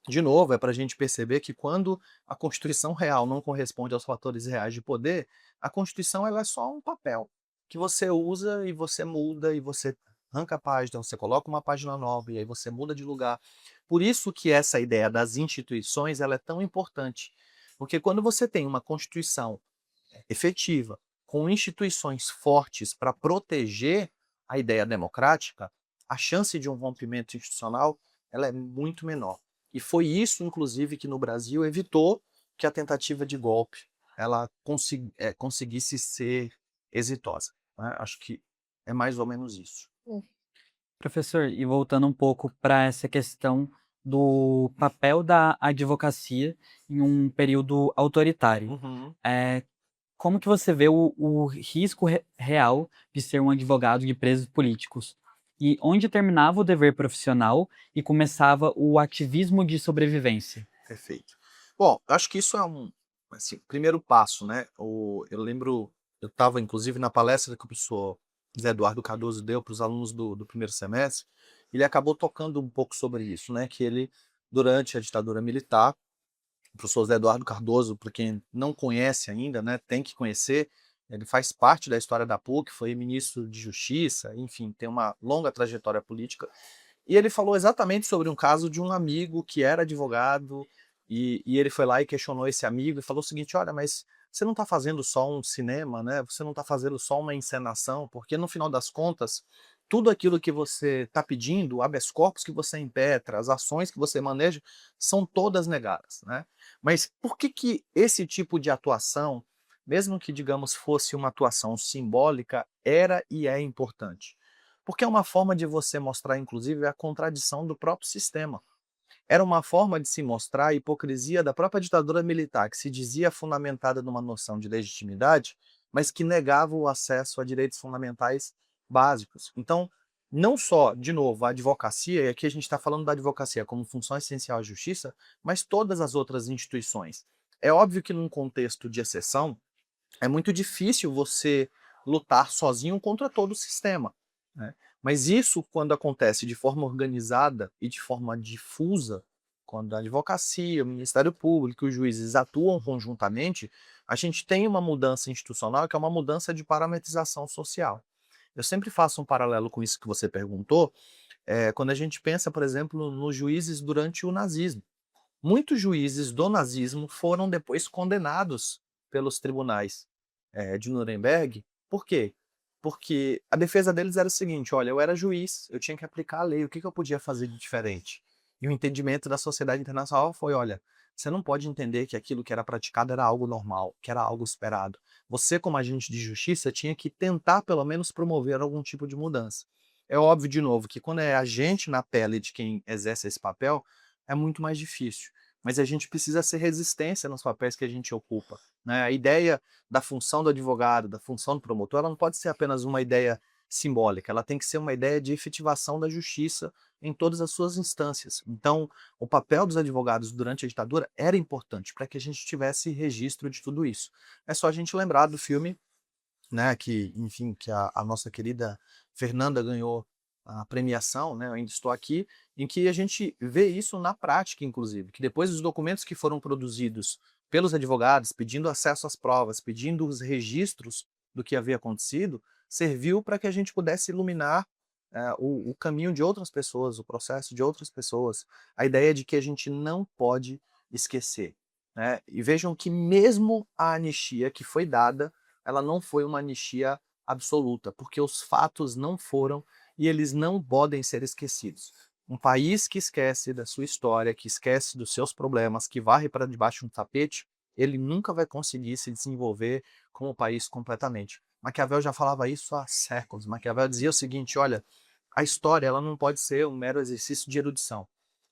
de novo, é para a gente perceber que quando a Constituição real não corresponde aos fatores reais de poder, a Constituição ela é só um papel que você usa e você muda e você arranca a página, você coloca uma página nova e aí você muda de lugar. Por isso que essa ideia das instituições ela é tão importante, porque quando você tem uma Constituição efetiva, com instituições fortes para proteger a ideia democrática, a chance de um rompimento institucional ela é muito menor. E foi isso, inclusive, que no Brasil evitou que a tentativa de golpe ela conseguisse ser exitosa. Né? Acho que é mais ou menos isso. Professor, e voltando um pouco para essa questão do papel da advocacia em um período autoritário. Uhum. Como que você vê o risco real de ser um advogado de presos políticos? E onde terminava o dever profissional e começava o ativismo de sobrevivência? Perfeito. Bom, acho que isso é assim, primeiro passo, né? Eu lembro, eu estava inclusive na palestra que o professor Zé Eduardo Cardoso deu para os alunos do primeiro semestre, ele acabou tocando um pouco sobre isso, né? Que ele, durante a ditadura militar, o professor Zé Eduardo Cardoso, para quem não conhece ainda, né, tem que conhecer, ele faz parte da história da PUC, foi ministro de Justiça, enfim, tem uma longa trajetória política, e ele falou exatamente sobre um caso de um amigo que era advogado, e ele foi lá e questionou esse amigo e falou o seguinte: olha, mas você não está fazendo só um cinema, né? Você não está fazendo só uma encenação, porque no final das contas, tudo aquilo que você está pedindo, o habeas corpus que você impetra, as ações que você maneja, são todas negadas, né? Mas por que que esse tipo de atuação, mesmo que digamos fosse uma atuação simbólica, era e é importante? Porque é uma forma de você mostrar, inclusive, a contradição do próprio sistema. Era uma forma de se mostrar a hipocrisia da própria ditadura militar, que se dizia fundamentada numa noção de legitimidade, mas que negava o acesso a direitos fundamentais básicos. Então, não só, de novo, a advocacia, e aqui a gente está falando da advocacia como função essencial à justiça, mas todas as outras instituições. É óbvio que num contexto de exceção, é muito difícil você lutar sozinho contra todo o sistema, né? Mas isso, quando acontece de forma organizada e de forma difusa, quando a advocacia, o Ministério Público e os juízes atuam conjuntamente, a gente tem uma mudança institucional que é uma mudança de parametrização social. Eu sempre faço um paralelo com isso que você perguntou, quando a gente pensa, por exemplo, nos juízes durante o nazismo. Muitos juízes do nazismo foram depois condenados pelos tribunais de Nuremberg. Por quê? Porque a defesa deles era o seguinte: olha, eu era juiz, eu tinha que aplicar a lei, o que que eu podia fazer de diferente? E o entendimento da sociedade internacional foi: olha, você não pode entender que aquilo que era praticado era algo normal, que era algo esperado. Você, como agente de justiça, tinha que tentar, pelo menos, promover algum tipo de mudança. É óbvio, de novo, que quando é a gente na pele de quem exerce esse papel, é muito mais difícil. Mas a gente precisa ser resistência nos papéis que a gente ocupa, né? A ideia da função do advogado, da função do promotor, ela não pode ser apenas uma ideia simbólica, ela tem que ser uma ideia de efetivação da justiça em todas as suas instâncias. Então, o papel dos advogados durante a ditadura era importante para que a gente tivesse registro de tudo isso. É só a gente lembrar do filme, né, que, enfim, que a nossa querida Fernanda ganhou a premiação, né, Eu Ainda Estou Aqui, em que a gente vê isso na prática, inclusive, que depois dos documentos que foram produzidos pelos advogados, pedindo acesso às provas, pedindo os registros do que havia acontecido, serviu para que a gente pudesse iluminar o caminho de outras pessoas, o processo de outras pessoas, a ideia de que a gente não pode esquecer, né? E vejam que mesmo a anistia que foi dada, ela não foi uma anistia absoluta, porque os fatos não foram e eles não podem ser esquecidos. Um país que esquece da sua história, que esquece dos seus problemas, que varre para debaixo de um tapete, ele nunca vai conseguir se desenvolver como país completamente. Maquiavel já falava isso há séculos. Maquiavel dizia o seguinte: olha, a história ela não pode ser um mero exercício de erudição.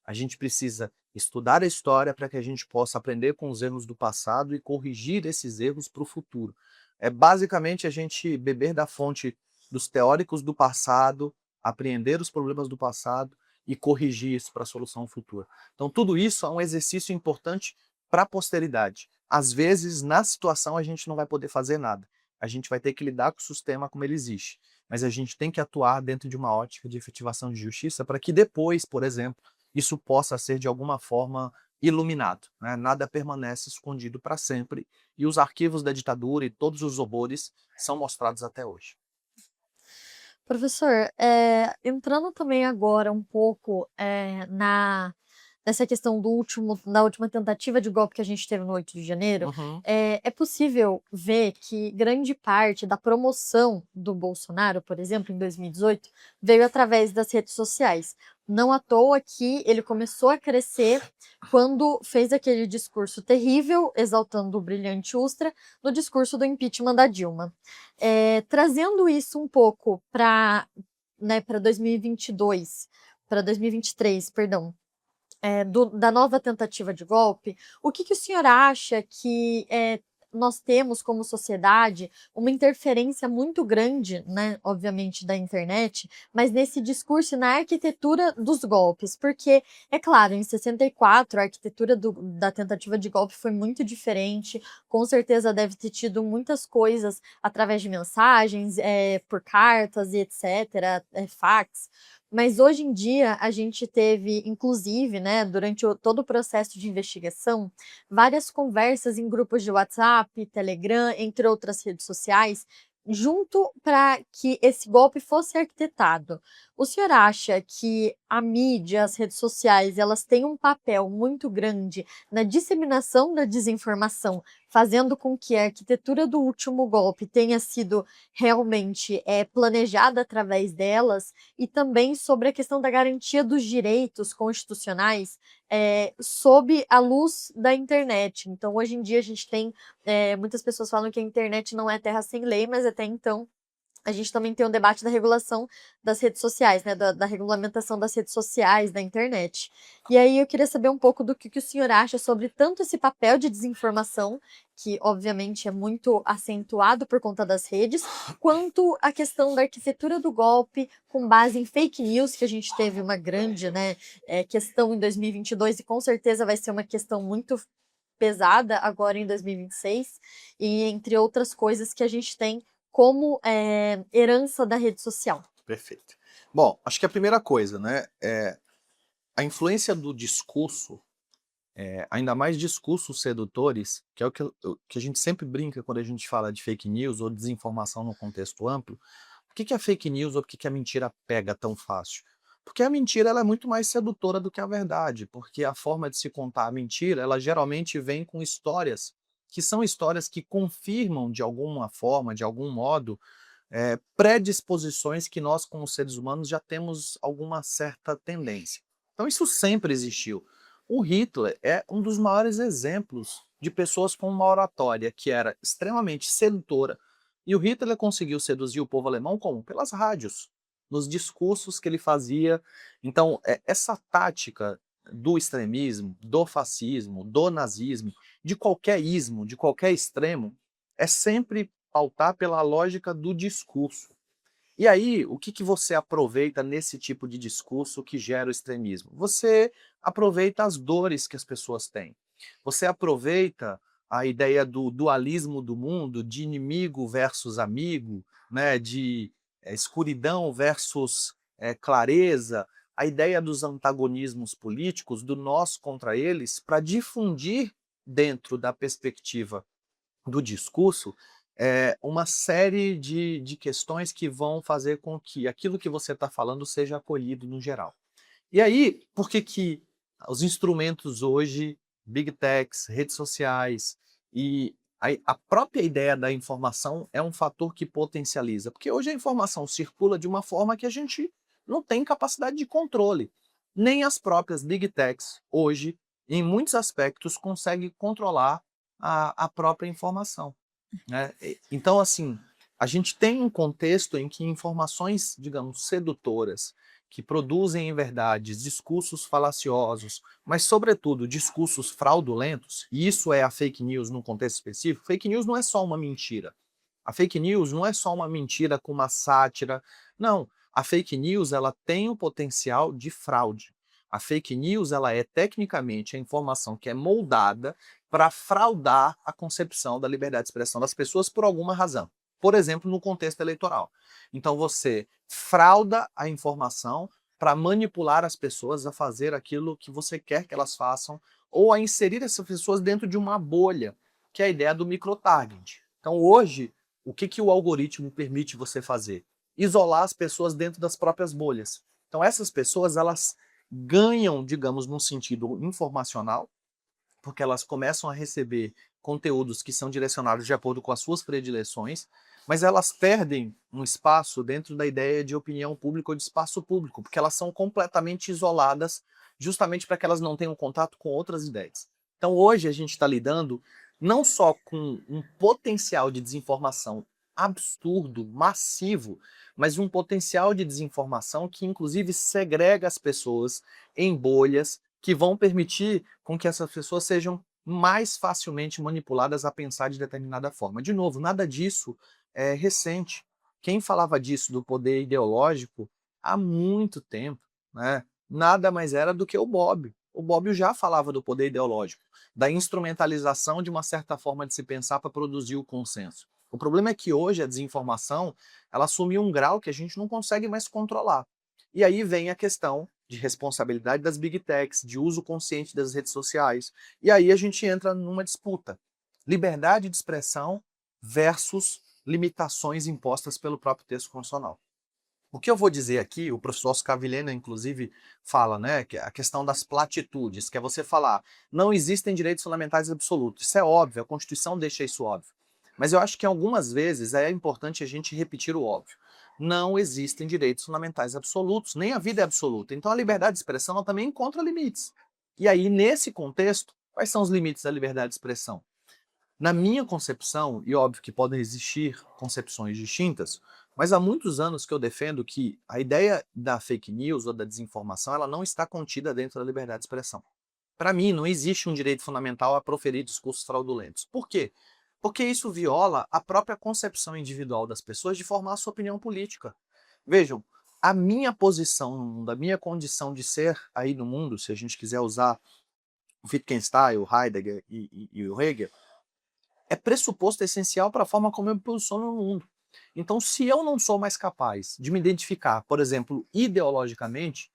A gente precisa estudar a história para que a gente possa aprender com os erros do passado e corrigir esses erros para o futuro. É basicamente a gente beber da fonte dos teóricos do passado, apreender os problemas do passado e corrigir isso para a solução futura. Então, tudo isso é um exercício importante para a posteridade. Às vezes, na situação, a gente não vai poder fazer nada. A gente vai ter que lidar com o sistema como ele existe. Mas a gente tem que atuar dentro de uma ótica de efetivação de justiça para que depois, por exemplo, isso possa ser de alguma forma iluminado, né? Nada permanece escondido para sempre e os arquivos da ditadura e todos os horrores são mostrados até hoje. Professor, entrando também agora um pouco nessa questão da última tentativa de golpe que a gente teve no 8 de janeiro, Uhum. é possível ver que grande parte da promoção do Bolsonaro, por exemplo, em 2018, veio através das redes sociais. Não à toa que ele começou a crescer quando fez aquele discurso terrível, exaltando o brilhante Ustra, no discurso do impeachment da Dilma. Trazendo isso um pouco para, né, para 2022, para 2023, perdão, da nova tentativa de golpe, o que o senhor acha que nós temos como sociedade uma interferência muito grande, né, obviamente, da internet, mas nesse discurso e na arquitetura dos golpes? Porque, é claro, em 64, a arquitetura da tentativa de golpe foi muito diferente, com certeza deve ter tido muitas coisas através de mensagens, por cartas e etc., fax. Mas hoje em dia a gente teve, inclusive, né, durante todo o processo de investigação, várias conversas em grupos de WhatsApp, Telegram, entre outras redes sociais, junto para que esse golpe fosse arquitetado. O senhor acha que a mídia, as redes sociais, elas têm um papel muito grande na disseminação da desinformação, fazendo com que a arquitetura do último golpe tenha sido realmente planejada através delas, e também sobre a questão da garantia dos direitos constitucionais sob a luz da internet? Então, hoje em dia, a gente tem muitas pessoas falam que a internet não é terra sem lei, mas até então a gente também tem um debate da regulação das redes sociais, né, da regulamentação das redes sociais, da internet. E aí eu queria saber um pouco do que o senhor acha sobre tanto esse papel de desinformação, que obviamente é muito acentuado por conta das redes, quanto a questão da arquitetura do golpe com base em fake news, que a gente teve uma grande, né, questão em 2022 e com certeza vai ser uma questão muito pesada agora em 2026, e entre outras coisas que a gente tem como herança da rede social. Perfeito. Bom, acho que a primeira coisa, né, a influência do discurso, ainda mais discursos sedutores, que é o que a gente sempre brinca quando a gente fala de fake news ou desinformação no contexto amplo. Por que a fake news ou por que a mentira pega tão fácil? Porque a mentira ela é muito mais sedutora do que a verdade, porque a forma de se contar a mentira, ela geralmente vem com histórias, que são histórias que confirmam de alguma forma, de algum modo, predisposições que nós, como seres humanos, já temos alguma certa tendência. Então isso sempre existiu. O Hitler é um dos maiores exemplos de pessoas com uma oratória que era extremamente sedutora, e o Hitler conseguiu seduzir o povo alemão como? Pelas rádios, nos discursos que ele fazia. Então, essa tática do extremismo, do fascismo, do nazismo, de qualquer ismo, de qualquer extremo, é sempre pautar pela lógica do discurso. E aí, o que você aproveita nesse tipo de discurso que gera o extremismo? Você aproveita as dores que as pessoas têm. Você aproveita a ideia do dualismo do mundo, de inimigo versus amigo, né, de escuridão versus clareza, a ideia dos antagonismos políticos, do nós contra eles, para difundir dentro da perspectiva do discurso uma série de questões que vão fazer com que aquilo que você está falando seja acolhido no geral. E aí, por que os instrumentos hoje, big techs, redes sociais e a própria ideia da informação é um fator que potencializa? Porque hoje a informação circula de uma forma que a gente não tem capacidade de controle. Nem as próprias big techs hoje, em muitos aspectos, conseguem controlar a própria informação, né? Então, assim, a gente tem um contexto em que informações, digamos, sedutoras, que produzem em verdade discursos falaciosos, mas, sobretudo, discursos fraudulentos, e isso é a fake news num contexto específico. Fake news não é só uma mentira. A fake news não é só uma mentira com uma sátira. Não, A fake news, ela tem o potencial de fraude. A fake news, ela é tecnicamente a informação que é moldada para fraudar a concepção da liberdade de expressão das pessoas por alguma razão. Por exemplo, no contexto eleitoral. Então você frauda a informação para manipular as pessoas a fazer aquilo que você quer que elas façam ou a inserir essas pessoas dentro de uma bolha, que é a ideia do microtarget. Então hoje, o que o algoritmo permite você fazer? Isolar as pessoas dentro das próprias bolhas. Então essas pessoas, elas ganham, digamos, num sentido informacional, porque elas começam a receber conteúdos que são direcionados de acordo com as suas predileções, mas elas perdem um espaço dentro da ideia de opinião pública ou de espaço público, porque elas são completamente isoladas, justamente para que elas não tenham contato com outras ideias. Então hoje a gente está lidando não só com um potencial de desinformação absurdo, massivo, mas um potencial de desinformação que inclusive segrega as pessoas em bolhas que vão permitir com que essas pessoas sejam mais facilmente manipuladas a pensar de determinada forma. De novo, nada disso é recente. Quem falava disso do poder ideológico há muito tempo, né? Nada mais era do que o Bobbio. O Bobbio já falava do poder ideológico, da instrumentalização de uma certa forma de se pensar para produzir o consenso. O problema é que hoje a desinformação, ela assumiu um grau que a gente não consegue mais controlar. E aí vem a questão de responsabilidade das big techs, de uso consciente das redes sociais. E aí a gente entra numa disputa. Liberdade de expressão versus limitações impostas pelo próprio texto constitucional. O que eu vou dizer aqui, o professor Oscar Vilhena, inclusive, fala, né, que é a questão das platitudes, que é você falar, não existem direitos fundamentais absolutos. Isso é óbvio, a Constituição deixa isso óbvio. Mas eu acho que algumas vezes é importante a gente repetir o óbvio. Não existem direitos fundamentais absolutos, nem a vida é absoluta. Então a liberdade de expressão ela também encontra limites. E aí, nesse contexto, quais são os limites da liberdade de expressão? Na minha concepção, e óbvio que podem existir concepções distintas, mas há muitos anos que eu defendo que a ideia da fake news ou da desinformação ela não está contida dentro da liberdade de expressão. Para mim, não existe um direito fundamental a proferir discursos fraudulentos. Por quê? Porque isso viola a própria concepção individual das pessoas de formar a sua opinião política. Vejam, a minha posição no mundo, a minha condição de ser aí no mundo, se a gente quiser usar o Wittgenstein, o Heidegger e o Hegel, é pressuposto essencial para a forma como eu me posiciono no mundo. Então, se eu não sou mais capaz de me identificar, por exemplo, ideologicamente,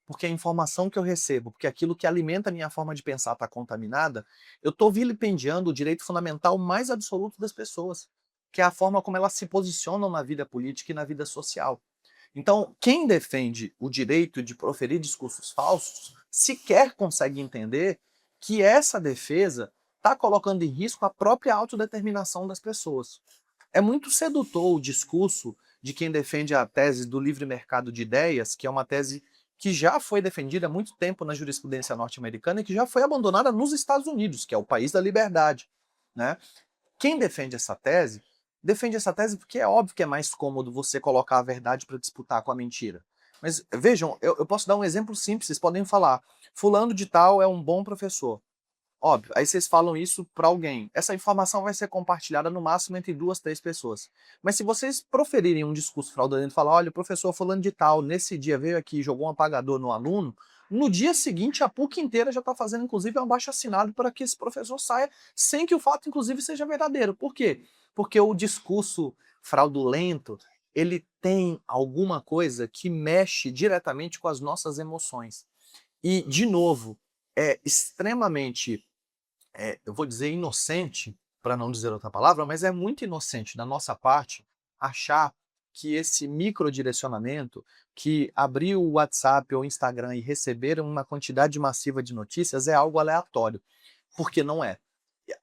porque a informação que eu recebo, porque aquilo que alimenta a minha forma de pensar está contaminada, eu estou vilipendiando o direito fundamental mais absoluto das pessoas, que é a forma como elas se posicionam na vida política e na vida social. Então, quem defende o direito de proferir discursos falsos sequer consegue entender que essa defesa está colocando em risco a própria autodeterminação das pessoas. É muito sedutor o discurso de quem defende a tese do livre mercado de ideias, que é uma tese que já foi defendida há muito tempo na jurisprudência norte-americana e que já foi abandonada nos Estados Unidos, que é o país da liberdade, né? Quem defende essa tese porque é óbvio que é mais cômodo você colocar a verdade para disputar com a mentira. Mas vejam, eu posso dar um exemplo simples, vocês podem falar, fulano de tal é um bom professor. Óbvio, aí vocês falam isso para alguém. Essa informação vai ser compartilhada no máximo entre 2, 3 pessoas. Mas se vocês proferirem um discurso fraudulento e falar, olha, o professor fulano de tal, nesse dia veio aqui e jogou um apagador no aluno, no dia seguinte a PUC inteira já está fazendo, inclusive, um abaixo-assinado para que esse professor saia sem que o fato, inclusive, seja verdadeiro. Por quê? Porque o discurso fraudulento, ele tem alguma coisa que mexe diretamente com as nossas emoções. E, de novo, é extremamente eu vou dizer inocente, para não dizer outra palavra, mas é muito inocente da nossa parte achar que esse microdirecionamento, que abrir o WhatsApp ou o Instagram e receber uma quantidade massiva de notícias é algo aleatório, porque não é.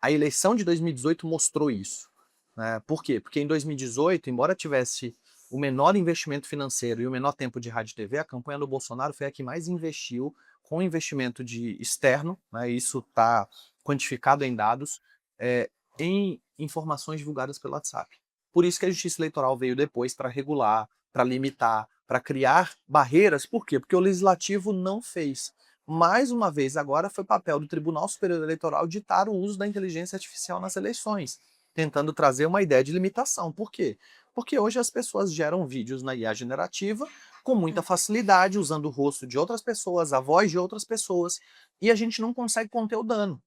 A eleição de 2018 mostrou isso, né? Por quê? Porque em 2018, embora tivesse o menor investimento financeiro e o menor tempo de rádio e TV, a campanha do Bolsonaro foi a que mais investiu com investimento de externo, né? Isso está quantificado em dados, em informações divulgadas pelo WhatsApp. Por isso que a Justiça Eleitoral veio depois para regular, para limitar, para criar barreiras. Por quê? Porque o Legislativo não fez. Mais uma vez, agora foi papel do Tribunal Superior Eleitoral ditar o uso da inteligência artificial nas eleições, tentando trazer uma ideia de limitação. Por quê? Porque hoje as pessoas geram vídeos na IA generativa com muita facilidade, usando o rosto de outras pessoas, a voz de outras pessoas, e a gente não consegue conter o dano.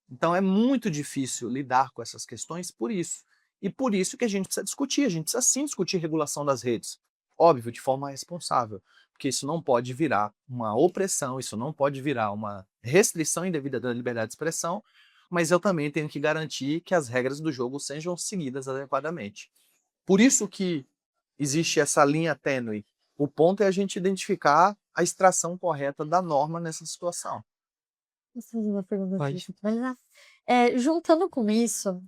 Então é muito difícil lidar com essas questões por isso. E por isso que a gente precisa discutir, a gente precisa sim discutir regulação das redes. Óbvio, de forma responsável, porque isso não pode virar uma opressão, isso não pode virar uma restrição indevida da liberdade de expressão, mas eu também tenho que garantir que as regras do jogo sejam seguidas adequadamente. Por isso que existe essa linha tênue. O ponto é a gente identificar a extração correta da norma nessa situação. Posso fazer uma pergunta aqui, Pode. deixa eu finalizar? Juntando com isso,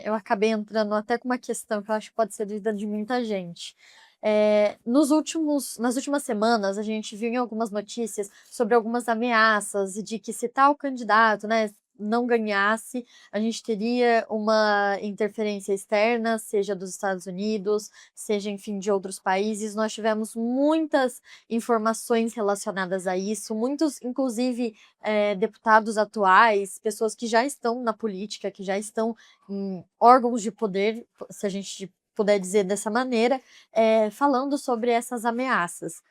eu acabei entrando até com uma questão que eu acho que pode ser dúvida de muita gente. Nas últimas semanas, a gente viu em algumas notícias sobre algumas ameaças de que se tal candidato, né, não ganhasse, a gente teria uma interferência externa, seja dos Estados Unidos, seja, enfim, de outros países. Nós tivemos muitas informações relacionadas a isso, muitos, inclusive, deputados atuais, pessoas que já estão na política, que já estão em órgãos de poder, se a gente puder dizer dessa maneira, falando sobre essas ameaças.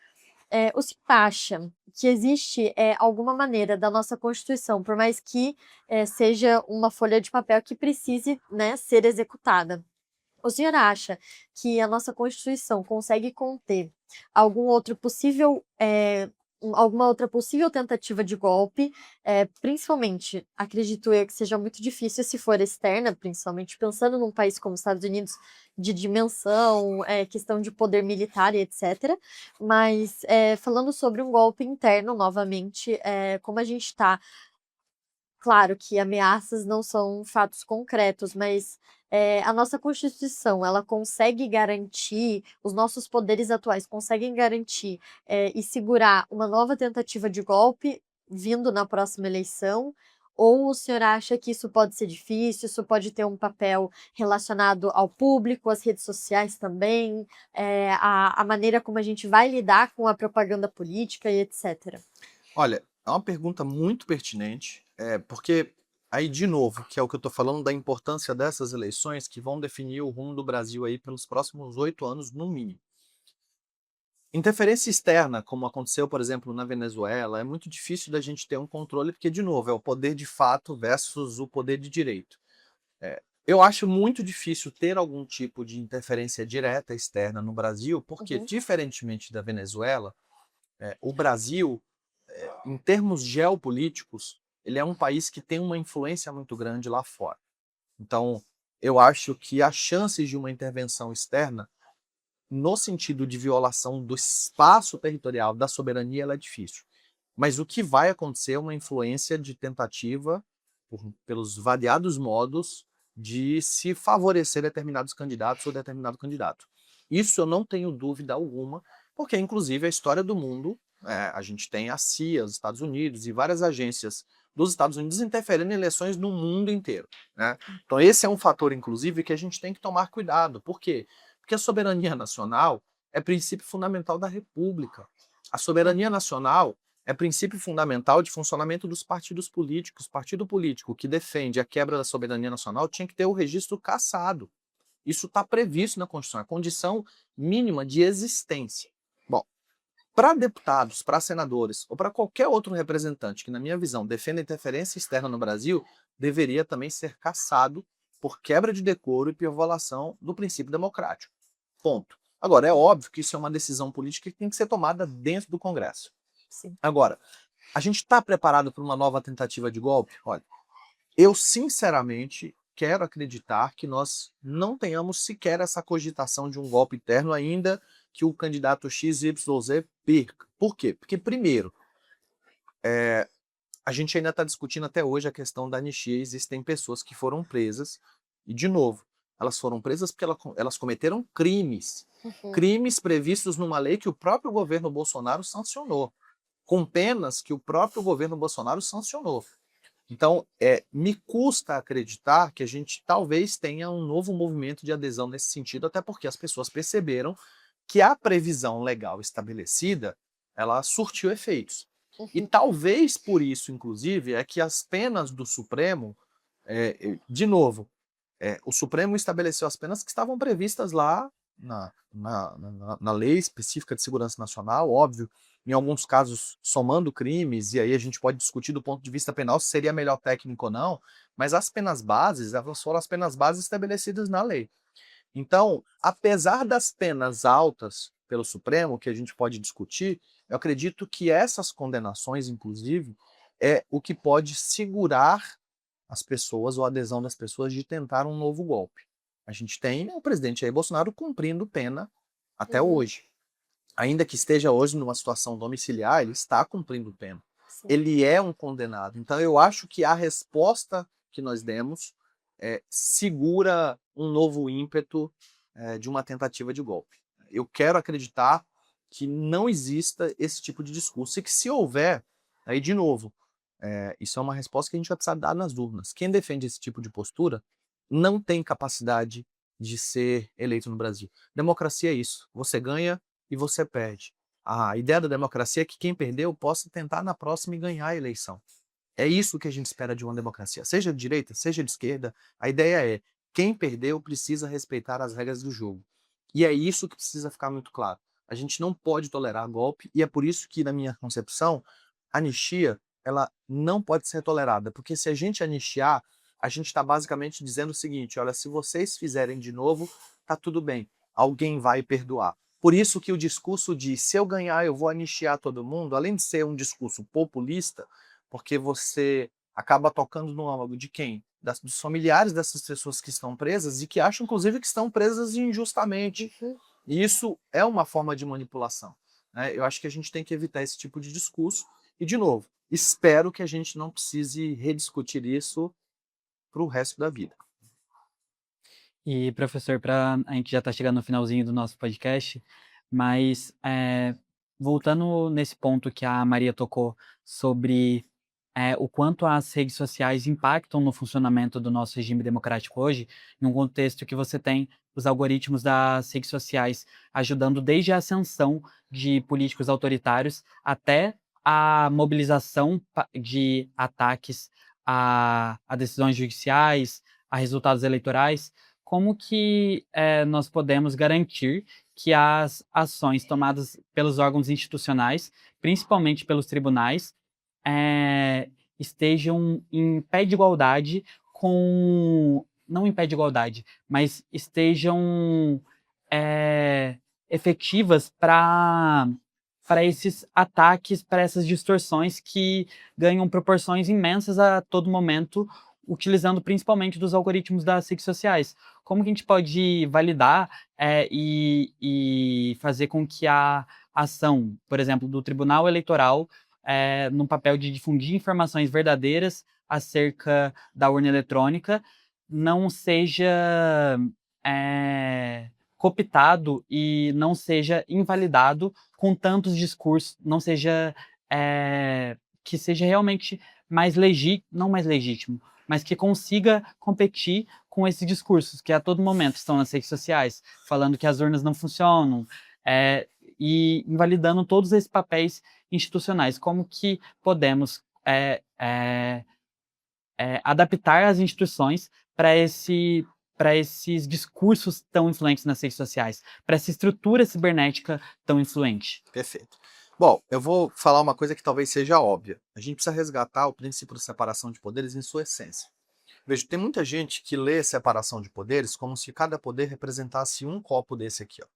O senhor acha que existe alguma maneira da nossa Constituição, por mais que seja uma folha de papel que precise, né, ser executada, o senhor acha que a nossa Constituição consegue conter algum outro possível, alguma outra possível tentativa de golpe, principalmente, acredito eu que seja muito difícil se for externa, principalmente pensando num país como os Estados Unidos, de dimensão, questão de poder militar e etc. Mas falando sobre um golpe interno, novamente, como a gente está. Claro que ameaças não são fatos concretos, mas a nossa Constituição, ela consegue garantir, os nossos poderes atuais conseguem garantir e segurar uma nova tentativa de golpe vindo na próxima eleição? Ou o senhor acha que isso pode ser difícil, isso pode ter um papel relacionado ao público, às redes sociais também, a maneira como a gente vai lidar com a propaganda política e etc. Olha, é uma pergunta muito pertinente, porque aí, de novo, que é o que eu estou falando da importância dessas eleições que vão definir o rumo do Brasil aí pelos próximos 8 anos, no mínimo. Interferência externa, como aconteceu, por exemplo, na Venezuela, é muito difícil da gente ter um controle, porque, de novo, é o poder de fato versus o poder de direito. Eu acho muito difícil ter algum tipo de interferência direta externa no Brasil, porque, diferentemente da Venezuela, o Brasil, em termos geopolíticos, ele é um país que tem uma influência muito grande lá fora. Então, eu acho que as chances de uma intervenção externa, no sentido de violação do espaço territorial, da soberania, ela é difícil. Mas o que vai acontecer é uma influência de tentativa, pelos variados modos, de se favorecer determinados candidatos ou determinado candidato. Isso eu não tenho dúvida alguma, porque, inclusive, a história do mundo, a gente tem a CIA, os Estados Unidos e várias agências dos Estados Unidos interferindo em eleições no mundo inteiro, né? Então esse é um fator, inclusive, que a gente tem que tomar cuidado. Por quê? Porque a soberania nacional é princípio fundamental da República. A soberania nacional é princípio fundamental de funcionamento dos partidos políticos. Partido político que defende a quebra da soberania nacional tinha que ter o registro cassado. Isso está previsto na Constituição, é a condição mínima de existência. Bom, para deputados, para senadores ou para qualquer outro representante que, na minha visão, defenda a interferência externa no Brasil, deveria também ser cassado por quebra de decoro e por violação do princípio democrático. Ponto. Agora, é óbvio que isso é uma decisão política que tem que ser tomada dentro do Congresso. Sim. Agora, a gente está preparado para uma nova tentativa de golpe? Olha, eu sinceramente quero acreditar que nós não tenhamos sequer essa cogitação de um golpe interno ainda que o candidato XYZ perca. Por quê? Porque, primeiro, a gente ainda está discutindo até hoje a questão da anistia. Existem pessoas que foram presas e, de novo, elas foram presas porque elas cometeram crimes. Crimes previstos numa lei que o próprio governo Bolsonaro sancionou, com penas que o próprio governo Bolsonaro sancionou. Então, me custa acreditar que a gente talvez tenha um novo movimento de adesão nesse sentido, até porque as pessoas perceberam que a previsão legal estabelecida, ela surtiu efeitos. E talvez por isso, inclusive, é que as penas do Supremo, de novo, O Supremo estabeleceu as penas que estavam previstas lá na Lei Específica de Segurança Nacional, óbvio, em alguns casos somando crimes, e aí a gente pode discutir do ponto de vista penal se seria melhor técnico ou não, mas as penas bases, elas foram as penas bases estabelecidas na lei. Então, apesar das penas altas pelo Supremo, que a gente pode discutir, eu acredito que essas condenações, inclusive, é o que pode segurar as pessoas ou a adesão das pessoas de tentar um novo golpe. A gente tem o presidente Jair Bolsonaro cumprindo pena até Uhum. hoje. Ainda que esteja hoje numa situação domiciliar, ele está cumprindo pena. Sim. Ele é um condenado. Então eu acho que a resposta que nós demos segura um novo ímpeto de uma tentativa de golpe. Eu quero acreditar que não exista esse tipo de discurso e que se houver, aí de novo, isso é uma resposta que a gente vai precisar dar nas urnas. Quem defende esse tipo de postura não tem capacidade de ser eleito no Brasil. Democracia é isso. Você ganha e você perde. A ideia da democracia é que quem perdeu possa tentar na próxima e ganhar a eleição. É isso que a gente espera de uma democracia. Seja de direita, seja de esquerda, a ideia é quem perdeu precisa respeitar as regras do jogo. E é isso que precisa ficar muito claro. A gente não pode tolerar golpe e é por isso que, na minha concepção, a anistia ela não pode ser tolerada, porque se a gente anistiar, a gente está basicamente dizendo o seguinte: olha, se vocês fizerem de novo, tá tudo bem, alguém vai perdoar. Por isso que o discurso de se eu ganhar eu vou anistiar todo mundo, além de ser um discurso populista, porque você acaba tocando no âmago de quem? Dos familiares dessas pessoas que estão presas e que acham, inclusive, que estão presas injustamente. Uhum. E isso é uma forma de manipulação, né? Eu acho que a gente tem que evitar esse tipo de discurso. E, de novo, espero que a gente não precise rediscutir isso para o resto da vida. E, professor, a gente já está chegando no finalzinho do nosso podcast, mas voltando nesse ponto que a Maria tocou sobre o quanto as redes sociais impactam no funcionamento do nosso regime democrático hoje, em um contexto que você tem os algoritmos das redes sociais ajudando desde a ascensão de políticos autoritários até a mobilização de ataques a decisões judiciais, a resultados eleitorais. Como que nós podemos garantir que as ações tomadas pelos órgãos institucionais, principalmente pelos tribunais, estejam em pé de igualdade com... Não em pé de igualdade, mas estejam efetivas para esses ataques, para essas distorções que ganham proporções imensas a todo momento, utilizando principalmente dos algoritmos das redes sociais. Como que a gente pode validar e fazer com que a ação, por exemplo, do Tribunal Eleitoral, no papel de difundir informações verdadeiras acerca da urna eletrônica, não seja cooptado e não seja invalidado com tantos discursos, não seja que seja realmente não mais legítimo, mas que consiga competir com esses discursos que a todo momento estão nas redes sociais, falando que as urnas não funcionam, e invalidando todos esses papéis institucionais. Como que podemos adaptar as instituições para esses discursos tão influentes nas redes sociais, para essa estrutura cibernética tão influente? Perfeito. Bom, eu vou falar uma coisa que talvez seja óbvia. A gente precisa resgatar o princípio da separação de poderes em sua essência. Veja, tem muita gente que lê separação de poderes como se cada poder representasse um copo desse aqui, ó.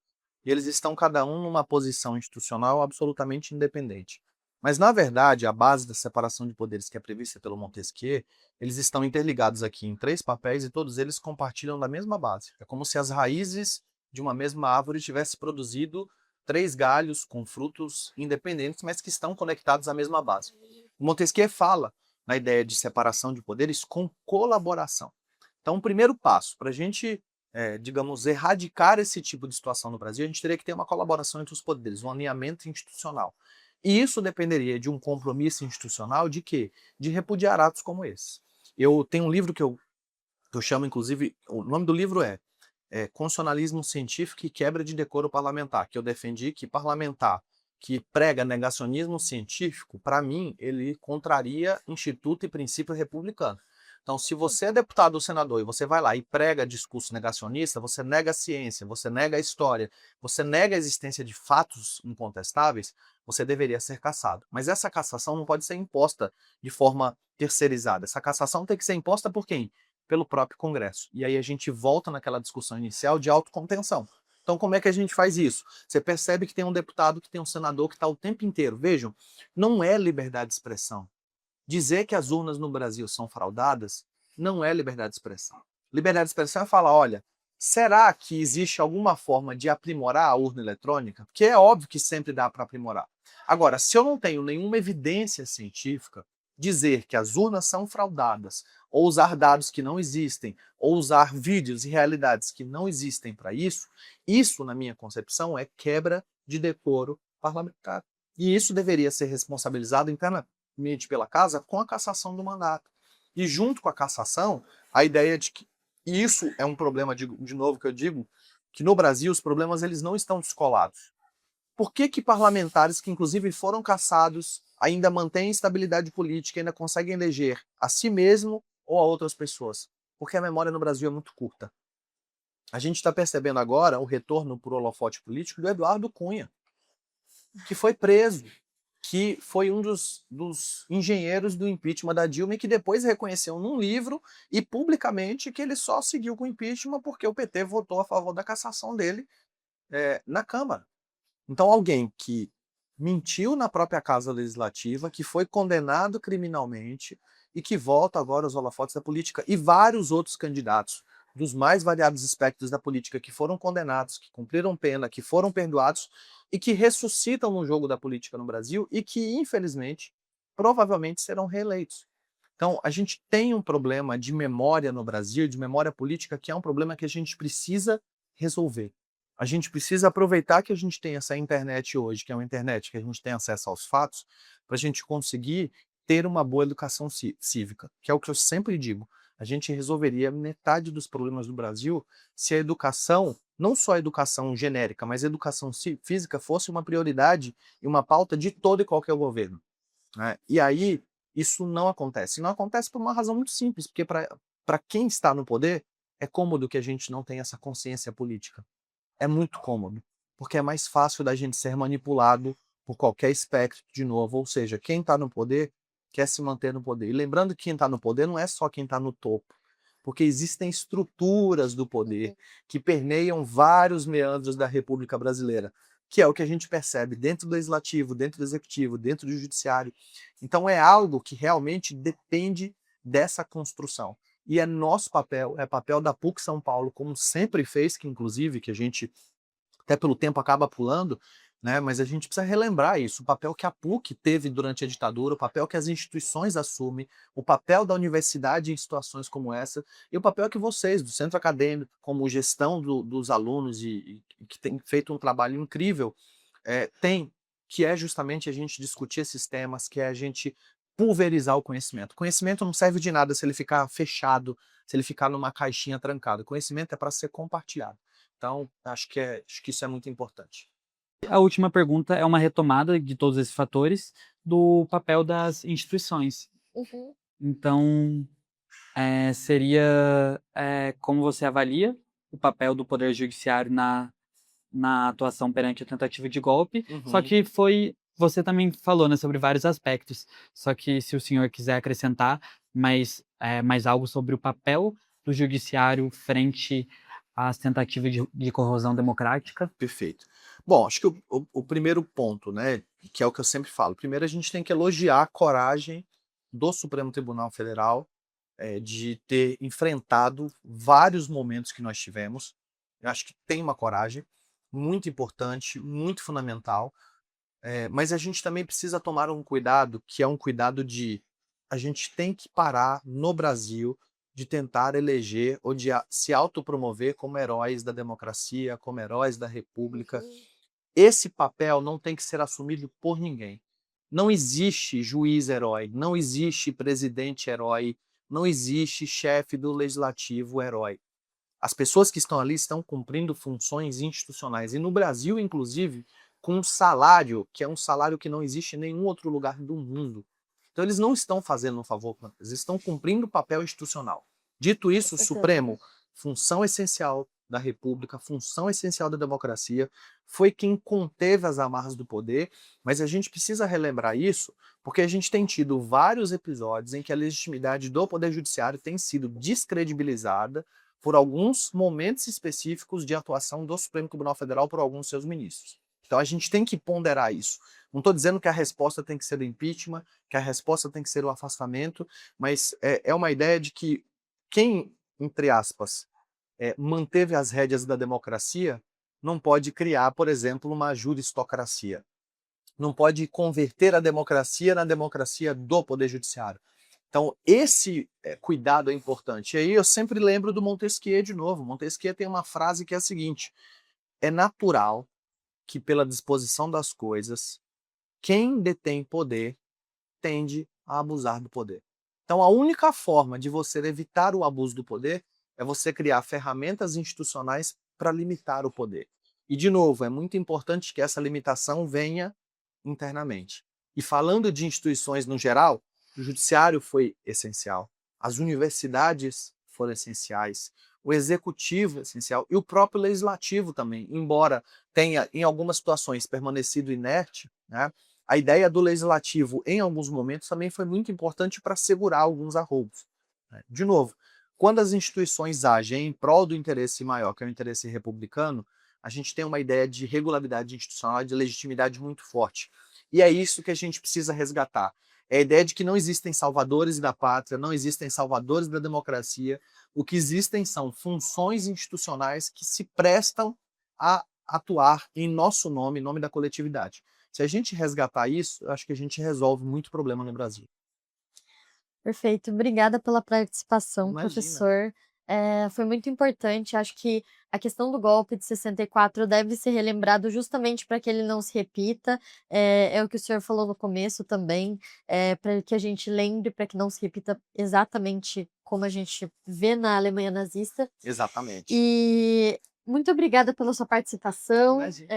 E eles estão cada um numa posição institucional absolutamente independente. Mas, na verdade, a base da separação de poderes que é prevista pelo Montesquieu, eles estão interligados aqui em 3 papéis e todos eles compartilham da mesma base. É como se as raízes de uma mesma árvore tivessem produzido 3 galhos com frutos independentes, mas que estão conectados à mesma base. O Montesquieu fala na ideia de separação de poderes com colaboração. Então, o primeiro passo para a gente digamos, erradicar esse tipo de situação no Brasil, a gente teria que ter uma colaboração entre os poderes, um alinhamento institucional. E isso dependeria de um compromisso institucional de quê? De repudiar atos como esse. Eu tenho um livro que eu chamo, inclusive, o nome do livro é Constitucionalismo Científico e Quebra de Decoro Parlamentar, que eu defendi que parlamentar que prega negacionismo científico, para mim, ele contraria instituto e princípio republicano. Então, se você é deputado ou senador e você vai lá e prega discurso negacionista, você nega a ciência, você nega a história, você nega a existência de fatos incontestáveis, você deveria ser cassado. Mas essa cassação não pode ser imposta de forma terceirizada. Essa cassação tem que ser imposta por quem? Pelo próprio Congresso. E aí a gente volta naquela discussão inicial de autocontenção. Então, como é que a gente faz isso? Você percebe que tem um deputado, que tem um senador que está o tempo inteiro. Vejam, não é liberdade de expressão. Dizer que as urnas no Brasil são fraudadas não é liberdade de expressão. Liberdade de expressão é falar, olha, será que existe alguma forma de aprimorar a urna eletrônica? Porque é óbvio que sempre dá para aprimorar. Agora, se eu não tenho nenhuma evidência científica, dizer que as urnas são fraudadas, ou usar dados que não existem, ou usar vídeos e realidades que não existem para isso, isso, na minha concepção, é quebra de decoro parlamentar. E isso deveria ser responsabilizado internamente pela casa com a cassação do mandato. E junto com a cassação, a ideia de que isso é um problema, de novo que eu digo, que no Brasil os problemas eles não estão descolados. Por que parlamentares que inclusive foram cassados ainda mantêm estabilidade política, ainda conseguem eleger a si mesmo ou a outras pessoas? Porque a memória no Brasil é muito curta. A gente está percebendo agora o retorno por holofote político do Eduardo Cunha, que foi preso, que foi um dos engenheiros do impeachment da Dilma e que depois reconheceu num livro e publicamente que ele só seguiu com o impeachment porque o PT votou a favor da cassação dele na Câmara. Então alguém que mentiu na própria Casa Legislativa, que foi condenado criminalmente e que volta agora aos holofotes da política, e vários outros candidatos dos mais variados espectros da política que foram condenados, que cumpriram pena, que foram perdoados e que ressuscitam no jogo da política no Brasil e que, infelizmente, provavelmente serão reeleitos. Então, a gente tem um problema de memória no Brasil, de memória política, que é um problema que a gente precisa resolver. A gente precisa aproveitar que a gente tem essa internet hoje, que é uma internet que a gente tem acesso aos fatos, para a gente conseguir ter uma boa educação cívica, que é o que eu sempre digo. A gente resolveria metade dos problemas do Brasil se a educação, não só a educação genérica, mas a educação física fosse uma prioridade e uma pauta de todo e qualquer governo, né? E aí, isso não acontece. E não acontece por uma razão muito simples, porque para quem está no poder, é cômodo que a gente não tenha essa consciência política. É muito cômodo, porque é mais fácil da gente ser manipulado por qualquer espectro de novo, ou seja, quem está no poder quer se manter no poder. E lembrando que quem está no poder não é só quem está no topo, porque existem estruturas do poder que permeiam vários meandros da República Brasileira, que é o que a gente percebe dentro do Legislativo, dentro do Executivo, dentro do Judiciário. Então é algo que realmente depende dessa construção. E é nosso papel, é papel da PUC São Paulo, como sempre fez, que inclusive, que a gente, até pelo tempo, acaba pulando, né? Mas a gente precisa relembrar isso, o papel que a PUC teve durante a ditadura, o papel que as instituições assumem, o papel da universidade em situações como essa, e o papel que vocês, do centro acadêmico, como gestão dos alunos, e que tem feito um trabalho incrível, tem, que é justamente a gente discutir esses temas, que é a gente pulverizar o conhecimento. O conhecimento não serve de nada se ele ficar fechado, se ele ficar numa caixinha trancada. O conhecimento é para ser compartilhado. Então, acho que isso é muito importante. A última pergunta é uma retomada de todos esses fatores do papel das instituições. Uhum. Então, seria como você avalia o papel do Poder Judiciário na atuação perante a tentativa de golpe, só que você também falou, né, sobre vários aspectos, só que se o senhor quiser acrescentar mais algo sobre o papel do judiciário frente às tentativas de corrosão democrática. Perfeito. Bom, acho que o primeiro ponto, né, que é o que eu sempre falo, primeiro a gente tem que elogiar a coragem do Supremo Tribunal Federal de ter enfrentado vários momentos que nós tivemos. Eu acho que tem uma coragem muito importante, muito fundamental, mas a gente também precisa tomar um cuidado, que é um cuidado de a gente tem que parar no Brasil de tentar eleger ou de se autopromover como heróis da democracia, como heróis da república. Esse papel não tem que ser assumido por ninguém. Não existe juiz herói, não existe presidente herói, não existe chefe do legislativo herói. As pessoas que estão ali estão cumprindo funções institucionais. E no Brasil, inclusive, com um salário, que é um salário que não existe em nenhum outro lugar do mundo. Então eles não estão fazendo um favor, eles estão cumprindo o papel institucional. Dito isso, o certeza. Supremo, função essencial da República, função essencial da democracia, foi quem conteve as amarras do poder, mas a gente precisa relembrar isso, porque a gente tem tido vários episódios em que a legitimidade do Poder Judiciário tem sido descredibilizada por alguns momentos específicos de atuação do Supremo Tribunal Federal por alguns de seus ministros. Então a gente tem que ponderar isso. Não estou dizendo que a resposta tem que ser o impeachment, que a resposta tem que ser o afastamento, mas é uma ideia de que quem, entre aspas, manteve as rédeas da democracia não pode criar, por exemplo, uma juristocracia. Não pode converter a democracia na democracia do Poder Judiciário. Então, esse cuidado é importante. E aí eu sempre lembro do Montesquieu de novo. Montesquieu tem uma frase que é a seguinte: é natural que, pela disposição das coisas, quem detém poder tende a abusar do poder. Então, a única forma de você evitar o abuso do poder é você criar ferramentas institucionais para limitar o poder. E, de novo, é muito importante que essa limitação venha internamente. E falando de instituições no geral, o judiciário foi essencial, as universidades foram essenciais, o executivo é essencial e o próprio legislativo também, embora tenha em algumas situações permanecido inerte, né, a ideia do legislativo em alguns momentos também foi muito importante para segurar alguns arroubos. De novo, quando as instituições agem em prol do interesse maior, que é o interesse republicano, a gente tem uma ideia de regularidade institucional, de legitimidade muito forte. E é isso que a gente precisa resgatar. É a ideia de que não existem salvadores da pátria, não existem salvadores da democracia. O que existem são funções institucionais que se prestam a atuar em nosso nome, em nome da coletividade. Se a gente resgatar isso, eu acho que a gente resolve muito problema no Brasil. Perfeito, obrigada pela participação, Imagina. professor. Foi muito importante. Acho que a questão do golpe de 64 deve ser relembrado justamente para que ele não se repita. É o que o senhor falou no começo também, para que a gente lembre, para que não se repita exatamente como a gente vê na Alemanha nazista. Exatamente. E muito obrigada pela sua participação. Imagina.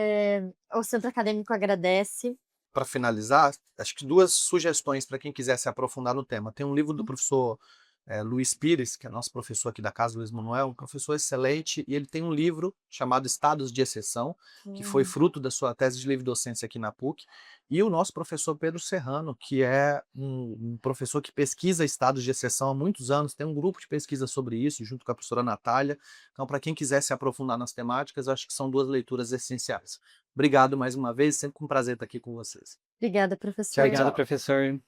O Centro Acadêmico agradece. Para finalizar, acho que 2 sugestões para quem quiser se aprofundar no tema. Tem um livro do professor Luiz Pires, que é nosso professor aqui da casa, Luiz Manuel, um professor excelente, e ele tem um livro chamado Estados de Exceção, que foi fruto da sua tese de livre docência aqui na PUC, e o nosso professor Pedro Serrano, que é um professor que pesquisa estados de exceção há muitos anos, tem um grupo de pesquisa sobre isso, junto com a professora Natália. Então, para quem quiser se aprofundar nas temáticas, acho que são 2 leituras essenciais. Obrigado mais uma vez, sempre um prazer estar aqui com vocês. Obrigada, Tchau, professor. Obrigado, tchau. professor.